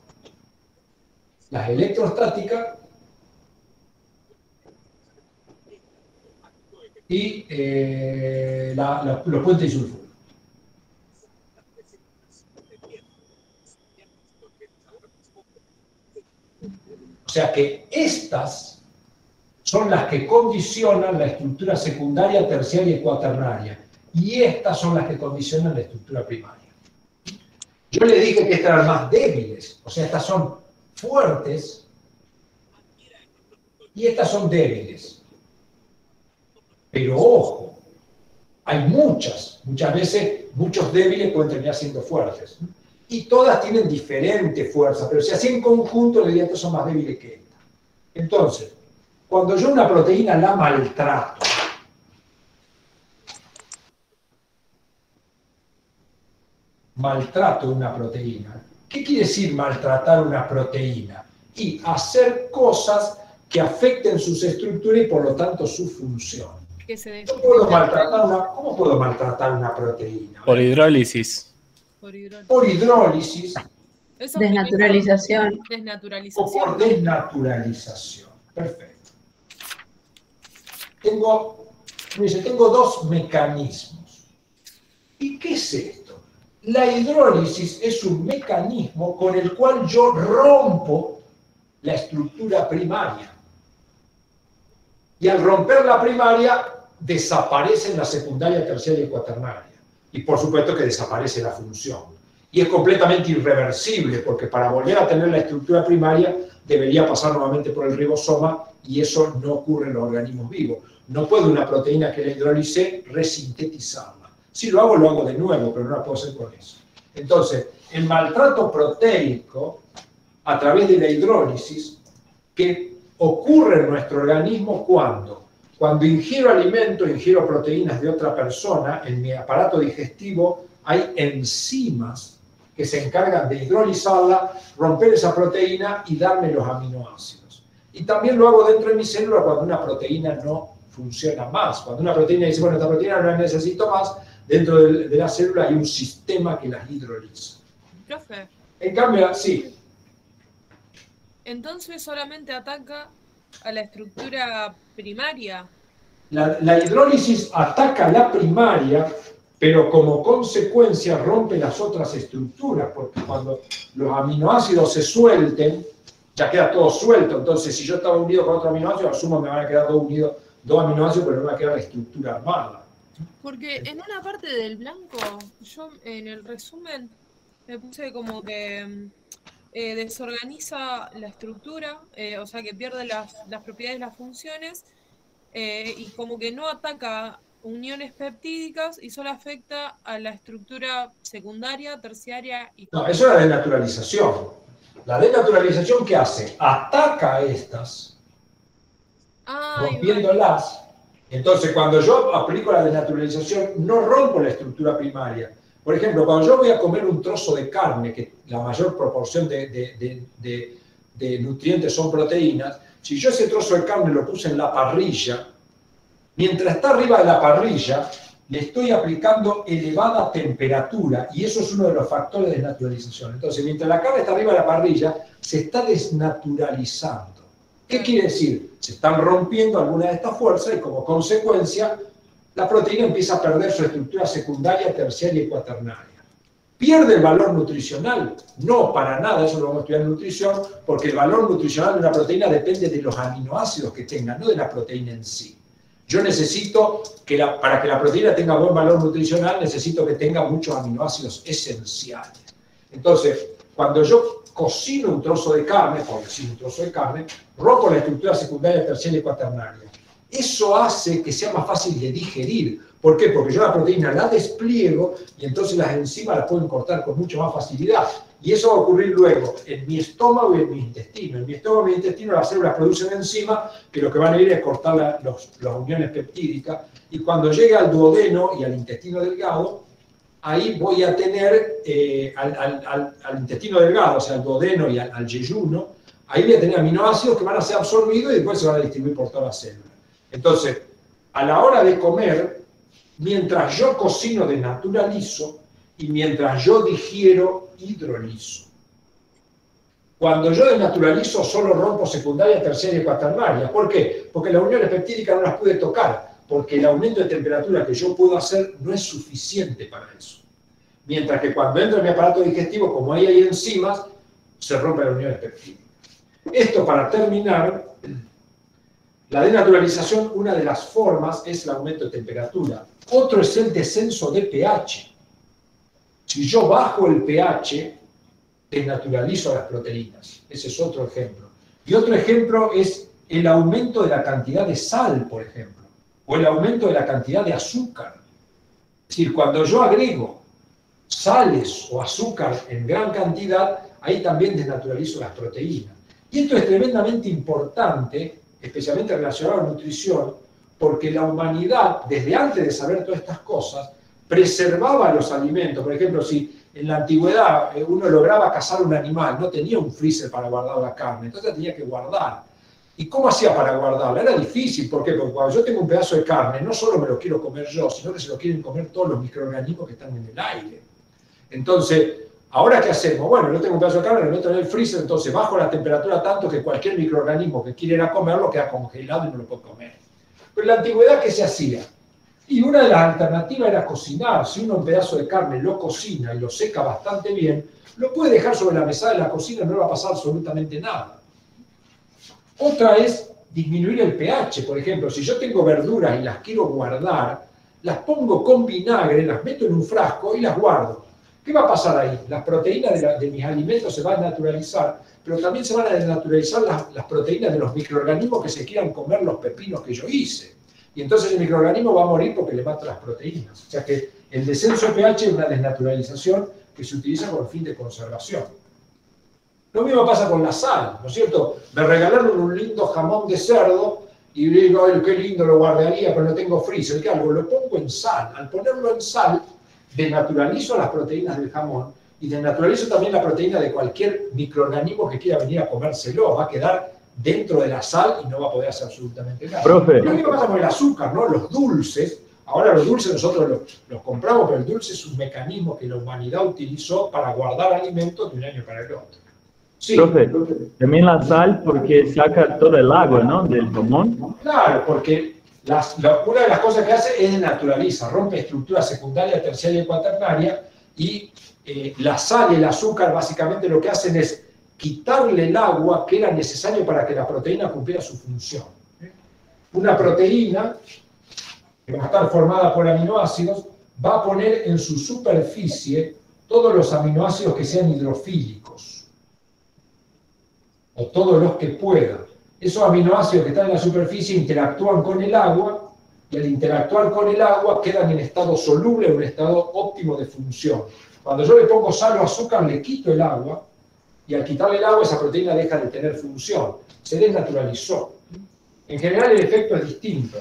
las electrostáticas y los puentes disulfuro. O sea que estas son las que condicionan la estructura secundaria, terciaria y cuaternaria. Y estas son las que condicionan la estructura primaria. Yo le dije que estas eran más débiles, o sea, estas son fuertes y estas son débiles. Pero ojo, hay muchas veces muchos débiles pueden terminar siendo fuertes. Y todas tienen diferente fuerza, pero si así en conjunto, le diría que son más débiles que esta. Entonces, cuando yo una proteína la maltrato, una proteína, ¿qué quiere decir maltratar una proteína? Y hacer cosas que afecten sus estructuras y por lo tanto su función. ¿Cómo puedo maltratar una proteína? Por hidrólisis. Por hidrólisis. Desnaturalización. O por desnaturalización. Perfecto. Tengo dos mecanismos. ¿Y qué es esto? La hidrólisis es un mecanismo con el cual yo rompo la estructura primaria. Y al romper la primaria, desaparecen la secundaria, terciaria y cuaternaria. Y por supuesto que desaparece la función. Y es completamente irreversible, porque para volver a tener la estructura primaria, debería pasar nuevamente por el ribosoma, y eso no ocurre en los organismos vivos. No puedo una proteína que la hidrolicé resintetizarla. Si lo hago de nuevo, pero no la puedo hacer con eso. Entonces, el maltrato proteico, a través de la hidrólisis, que ocurre en nuestro organismo cuando ingiero alimento, ingiero proteínas de otra persona, en mi aparato digestivo hay enzimas que se encargan de hidrolizarla, romper esa proteína y darme los aminoácidos. Y también lo hago dentro de mi célula cuando una proteína no funciona más. Cuando una proteína dice, bueno, esta proteína no la necesito más, dentro de la célula hay un sistema que las hidroliza. Profe. En cambio, sí. Entonces solamente ataca a la estructura primaria. La hidrólisis ataca la primaria, pero como consecuencia rompe las otras estructuras, porque cuando los aminoácidos se suelten, ya queda todo suelto. Entonces, si yo estaba unido con otro aminoácido, asumo que me van a quedar dos aminoácidos, pero no me va a quedar la estructura armada. Porque en una parte del blanco, yo en el resumen me puse como que desorganiza la estructura, o sea que pierde las propiedades, las funciones, y como que no ataca uniones peptídicas y solo afecta a la estructura secundaria, terciaria y... No, eso es la desnaturalización. La desnaturalización, ¿qué hace? Ataca a estas, rompiéndolas. Entonces, cuando yo aplico la desnaturalización, no rompo la estructura primaria. Por ejemplo, cuando yo voy a comer un trozo de carne, que la mayor proporción de nutrientes son proteínas, si yo ese trozo de carne lo puse en la parrilla, mientras está arriba de la parrilla, le estoy aplicando elevada temperatura, y eso es uno de los factores de desnaturalización. Entonces, mientras la carne está arriba de la parrilla, se está desnaturalizando. ¿Qué quiere decir? Se están rompiendo algunas de estas fuerzas y como consecuencia la proteína empieza a perder su estructura secundaria, terciaria y cuaternaria. ¿Pierde el valor nutricional? No, para nada, eso lo vamos a estudiar en nutrición, porque el valor nutricional de una proteína depende de los aminoácidos que tenga, no de la proteína en sí. Yo necesito, para que la proteína tenga buen valor nutricional, necesito que tenga muchos aminoácidos esenciales. Entonces, cuando yo cocino un trozo de carne, por decir un trozo de carne, rompo la estructura secundaria, terciaria y cuaternaria. Eso hace que sea más fácil de digerir. ¿Por qué? Porque yo la proteína la despliego y entonces las enzimas las pueden cortar con mucha más facilidad. Y eso va a ocurrir luego en mi estómago y en mi intestino. En mi estómago y mi intestino las células producen enzimas que lo que van a ir es cortar las uniones peptídicas. Y cuando llegue al duodeno y al intestino delgado, ahí voy a tener al intestino delgado, o sea, al duodeno y al yeyuno, ahí voy a tener aminoácidos que van a ser absorbidos y después se van a distribuir por toda la célula. Entonces, a la hora de comer, mientras yo cocino desnaturalizo y mientras yo digiero hidrolizo. Cuando yo desnaturalizo solo rompo secundaria, terciaria y cuaternaria. ¿Por qué? Porque las uniones peptídicas no las pude tocar, porque el aumento de temperatura que yo puedo hacer no es suficiente para eso. Mientras que cuando entro en mi aparato digestivo, como ahí hay enzimas, se rompen las uniones peptídicas. Esto, para terminar, la desnaturalización, una de las formas es el aumento de temperatura. Otro es el descenso de pH. Si yo bajo el pH, desnaturalizo las proteínas. Ese es otro ejemplo. Y otro ejemplo es el aumento de la cantidad de sal, por ejemplo, o el aumento de la cantidad de azúcar. Es decir, cuando yo agrego sales o azúcar en gran cantidad, ahí también desnaturalizo las proteínas. Y esto es tremendamente importante, especialmente relacionado a la nutrición, porque la humanidad, desde antes de saber todas estas cosas, preservaba los alimentos. Por ejemplo, si en la antigüedad uno lograba cazar un animal, no tenía un freezer para guardar la carne, entonces tenía que guardar. ¿Y cómo hacía para guardarla? Era difícil. ¿Por qué? Porque cuando yo tengo un pedazo de carne, no solo me lo quiero comer yo, sino que se lo quieren comer todos los microorganismos que están en el aire. Entonces, ¿ahora qué hacemos? Bueno, yo tengo un pedazo de carne, lo meto en el freezer, entonces bajo la temperatura tanto que cualquier microorganismo que quiera ir a comerlo queda congelado y no lo puede comer. Pero en la antigüedad, ¿qué se hacía? Y una de las alternativas era cocinar. Si uno un pedazo de carne lo cocina y lo seca bastante bien, lo puede dejar sobre la mesa de la cocina y no le va a pasar absolutamente nada. Otra es disminuir el pH. Por ejemplo, si yo tengo verduras y las quiero guardar, las pongo con vinagre, las meto en un frasco y las guardo. ¿Qué va a pasar ahí? Las proteínas de mis alimentos se van a naturalizar, pero también se van a desnaturalizar las proteínas de los microorganismos que se quieran comer los pepinos que yo hice. Y entonces el microorganismo va a morir porque le mata las proteínas. O sea que el descenso de pH es una desnaturalización que se utiliza con fin de conservación. Lo mismo pasa con la sal, ¿no es cierto? Me regalaron un lindo jamón de cerdo y digo, ay, qué lindo, lo guardaría, pero no tengo freezer. ¿Qué hago? Lo pongo en sal. Al ponerlo en sal, desnaturalizo las proteínas del jamón y desnaturalizo también la proteína de cualquier microorganismo que quiera venir a comérselo. Va a quedar dentro de la sal y no va a poder hacer absolutamente nada. Profe. Lo mismo pasa con el azúcar, ¿no? Los dulces. Ahora los dulces nosotros los compramos, pero el dulce es un mecanismo que la humanidad utilizó para guardar alimentos de un año para el otro. Sí. Profe, también la sal porque saca todo el agua, ¿no? Del jamón. Claro, porque una de las cosas que hace es desnaturaliza, rompe estructura secundaria, terciaria y cuaternaria, y la sal y el azúcar básicamente lo que hacen es quitarle el agua que era necesario para que la proteína cumpliera su función. Una proteína que va a estar formada por aminoácidos va a poner en su superficie todos los aminoácidos que sean hidrofílicos, o todos los que puedan. Esos aminoácidos que están en la superficie interactúan con el agua y al interactuar con el agua quedan en estado soluble, en un estado óptimo de función. Cuando yo le pongo sal o azúcar, le quito el agua, y al quitarle el agua, esa proteína deja de tener función. Se desnaturalizó. En general, el efecto es distinto.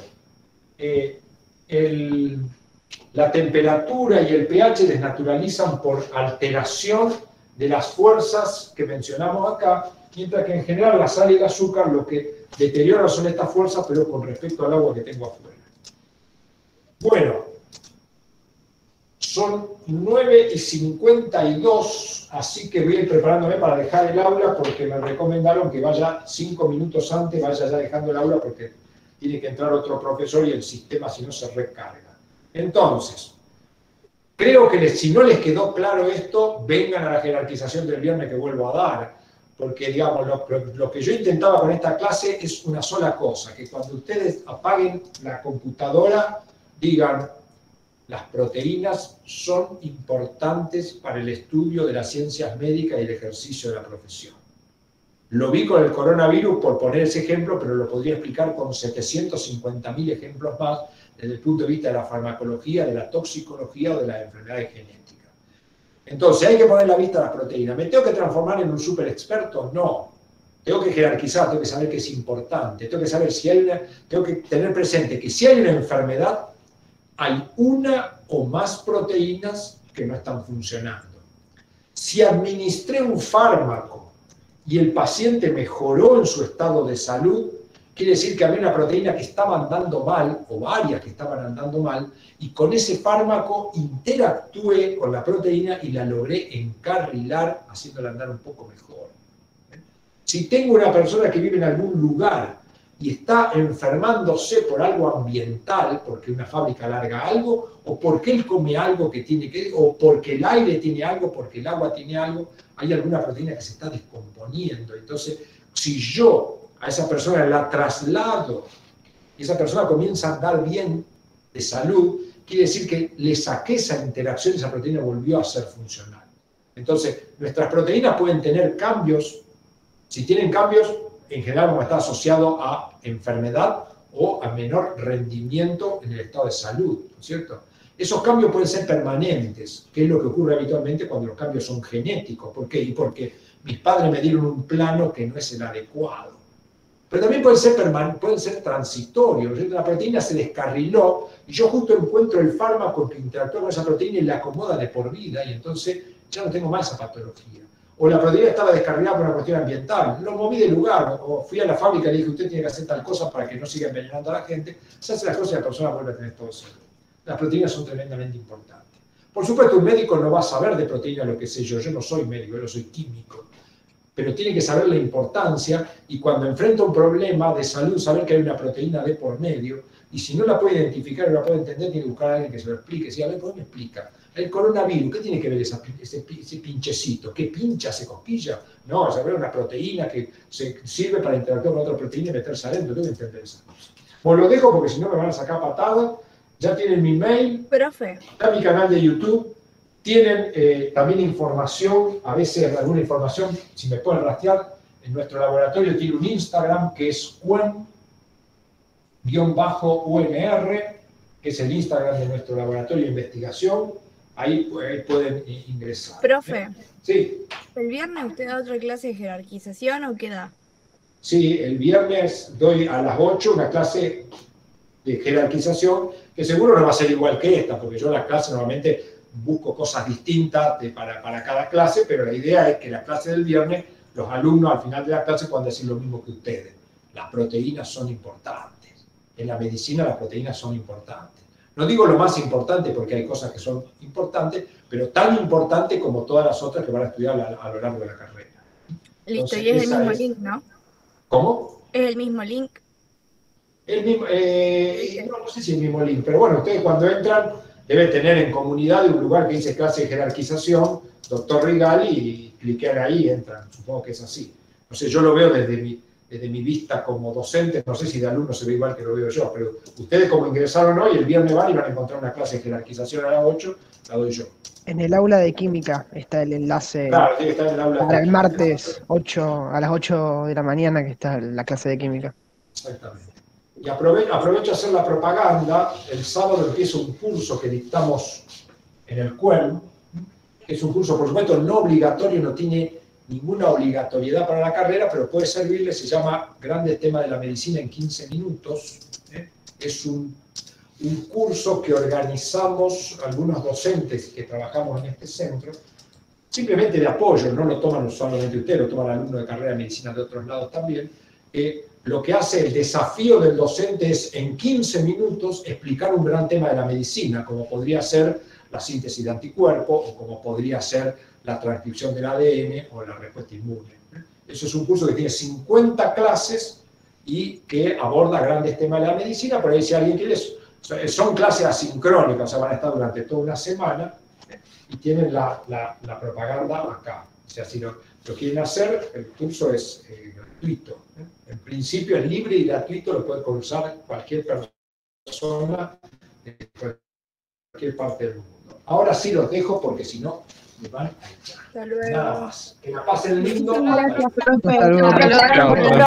La temperatura y el pH desnaturalizan por alteración de las fuerzas que mencionamos acá, mientras que en general la sal y el azúcar lo que deterioran son estas fuerzas, pero con respecto al agua que tengo afuera. Bueno, son 9:52, así que voy a ir preparándome para dejar el aula porque me recomendaron que vaya 5 minutos antes, vaya ya dejando el aula porque tiene que entrar otro profesor y el sistema si no se recarga. Entonces, creo que si no les quedó claro esto, vengan a la jerarquización del viernes que vuelvo a dar, porque digamos, lo que yo intentaba con esta clase es una sola cosa, que cuando ustedes apaguen la computadora, digan, las proteínas son importantes para el estudio de las ciencias médicas y el ejercicio de la profesión. Lo vi con el coronavirus por poner ese ejemplo, pero lo podría explicar con 750.000 ejemplos más desde el punto de vista de la farmacología, de la toxicología o de las enfermedades genéticas. Entonces, hay que poner la vista a las proteínas. ¿Me tengo que transformar en un super experto? No. Tengo que jerarquizar, tengo que saber que es importante, tengo que saber si hay tengo que tener presente que si hay una enfermedad, hay una o más proteínas que no están funcionando. Si administré un fármaco y el paciente mejoró en su estado de salud, quiere decir que había una proteína que estaba andando mal, o varias que estaban andando mal, y con ese fármaco interactué con la proteína y la logré encarrilar, haciéndola andar un poco mejor. Si tengo una persona que vive en algún lugar y está enfermándose por algo ambiental, porque una fábrica larga algo, o porque él come algo que tiene que, o porque el aire tiene algo, porque el agua tiene algo, hay alguna proteína que se está descomponiendo. Entonces, si yo a esa persona la traslado y esa persona comienza a andar bien de salud, quiere decir que le saqué esa interacción y esa proteína volvió a ser funcional. Entonces, nuestras proteínas pueden tener cambios. Si tienen cambios, en general vamos a estar asociados a enfermedad o a menor rendimiento en el estado de salud, ¿no es cierto? Esos cambios pueden ser permanentes, que es lo que ocurre habitualmente cuando los cambios son genéticos. ¿Por qué? Y porque mis padres me dieron un plano que no es el adecuado. Pero también pueden ser transitorios. La proteína se descarriló y yo justo encuentro el fármaco que interactúa con esa proteína y la acomoda de por vida y entonces ya no tengo más esa patología. O la proteína estaba descarrilada por una cuestión ambiental, lo moví de lugar, o fui a la fábrica y le dije, usted tiene que hacer tal cosa para que no siga envenenando a la gente, se hace las cosas y la persona vuelve a tener todo salud. Las proteínas son tremendamente importantes. Por supuesto, un médico no va a saber de proteínas lo que sé yo no soy médico, yo no soy químico, pero tiene que saber la importancia y cuando enfrenta un problema de salud, saber que hay una proteína de por medio, y si no la puede identificar o la puede entender, tiene que buscar a alguien que se lo explique. Si a ver, ¿cómo me explica? El coronavirus, ¿qué tiene que ver ese pinchecito? ¿Qué pincha, se cosquilla? No, es saber una proteína que se sirve para interactuar con otra proteína y meterse adentro. Tengo que entender esas cosas. Pues lo dejo porque si no me van a sacar patadas. Ya tienen mi mail, Profe. está mi canal de YouTube, tienen también información, a veces alguna información, si me pueden rastrear, en nuestro laboratorio tiene un Instagram que es cuen-unr, que es el Instagram de nuestro laboratorio de investigación. Ahí pueden ingresar. Profe. Sí. ¿El viernes usted da otra clase de jerarquización o qué da? Sí, el viernes doy a las 8 una clase de jerarquización que seguro no va a ser igual que esta, porque yo en las clases normalmente busco cosas distintas para cada clase, pero la idea es que la clase del viernes, los alumnos al final de la clase puedan decir lo mismo que ustedes. Las proteínas son importantes. En la medicina las proteínas son importantes. No digo lo más importante porque hay cosas que son importantes, pero tan importantes como todas las otras que van a estudiar a lo largo de la carrera. Listo, Entonces, y es el mismo link, ¿no? ¿Cómo? Es el mismo link. El mismo, no sé si el mismo link, pero bueno, ustedes cuando entran deben tener en comunidad un lugar que dice clase de jerarquización, doctor Rigali, y cliquean ahí y entran. Supongo que es así. No sé, yo lo veo desde mi vista como docente, no sé si de alumno se ve igual que lo veo yo, pero ustedes como ingresaron hoy, el viernes van y van a encontrar una clase de jerarquización a las 8, la doy yo. En el aula de química está el enlace, claro, tiene que estar en el aula para el martes 8, a las 8 de la mañana que está la clase de química. Exactamente. Y aprovecho a hacer la propaganda. El sábado empieza un curso que dictamos en el CUEM, que es un curso, por supuesto, no obligatorio, no tiene ninguna obligatoriedad para la carrera, pero puede servirle. Se llama Grandes temas de la medicina en 15 minutos. Es un curso que organizamos algunos docentes que trabajamos en este centro, simplemente de apoyo, no lo toman solamente ustedes, lo toman alumnos de carrera de medicina de otros lados también. Lo que hace el desafío del docente es en 15 minutos explicar un gran tema de la medicina, como podría ser la síntesis de anticuerpos, o como podría ser la transcripción del ADN o la respuesta inmune. Eso es un curso que tiene 50 clases y que aborda grandes temas de la medicina. Por ahí si alguien quiere, son clases asincrónicas, o sea, van a estar durante toda una semana y tienen la propaganda acá. O sea, si lo quieren hacer, el curso es gratuito. En principio es libre y gratuito, lo puede cursar cualquier persona de cualquier parte del mundo. Ahora sí los dejo porque si no me van a echar. Hasta luego. Nada más. Que la pasen lindo. Muchas gracias, profe. Hasta luego. Hasta luego.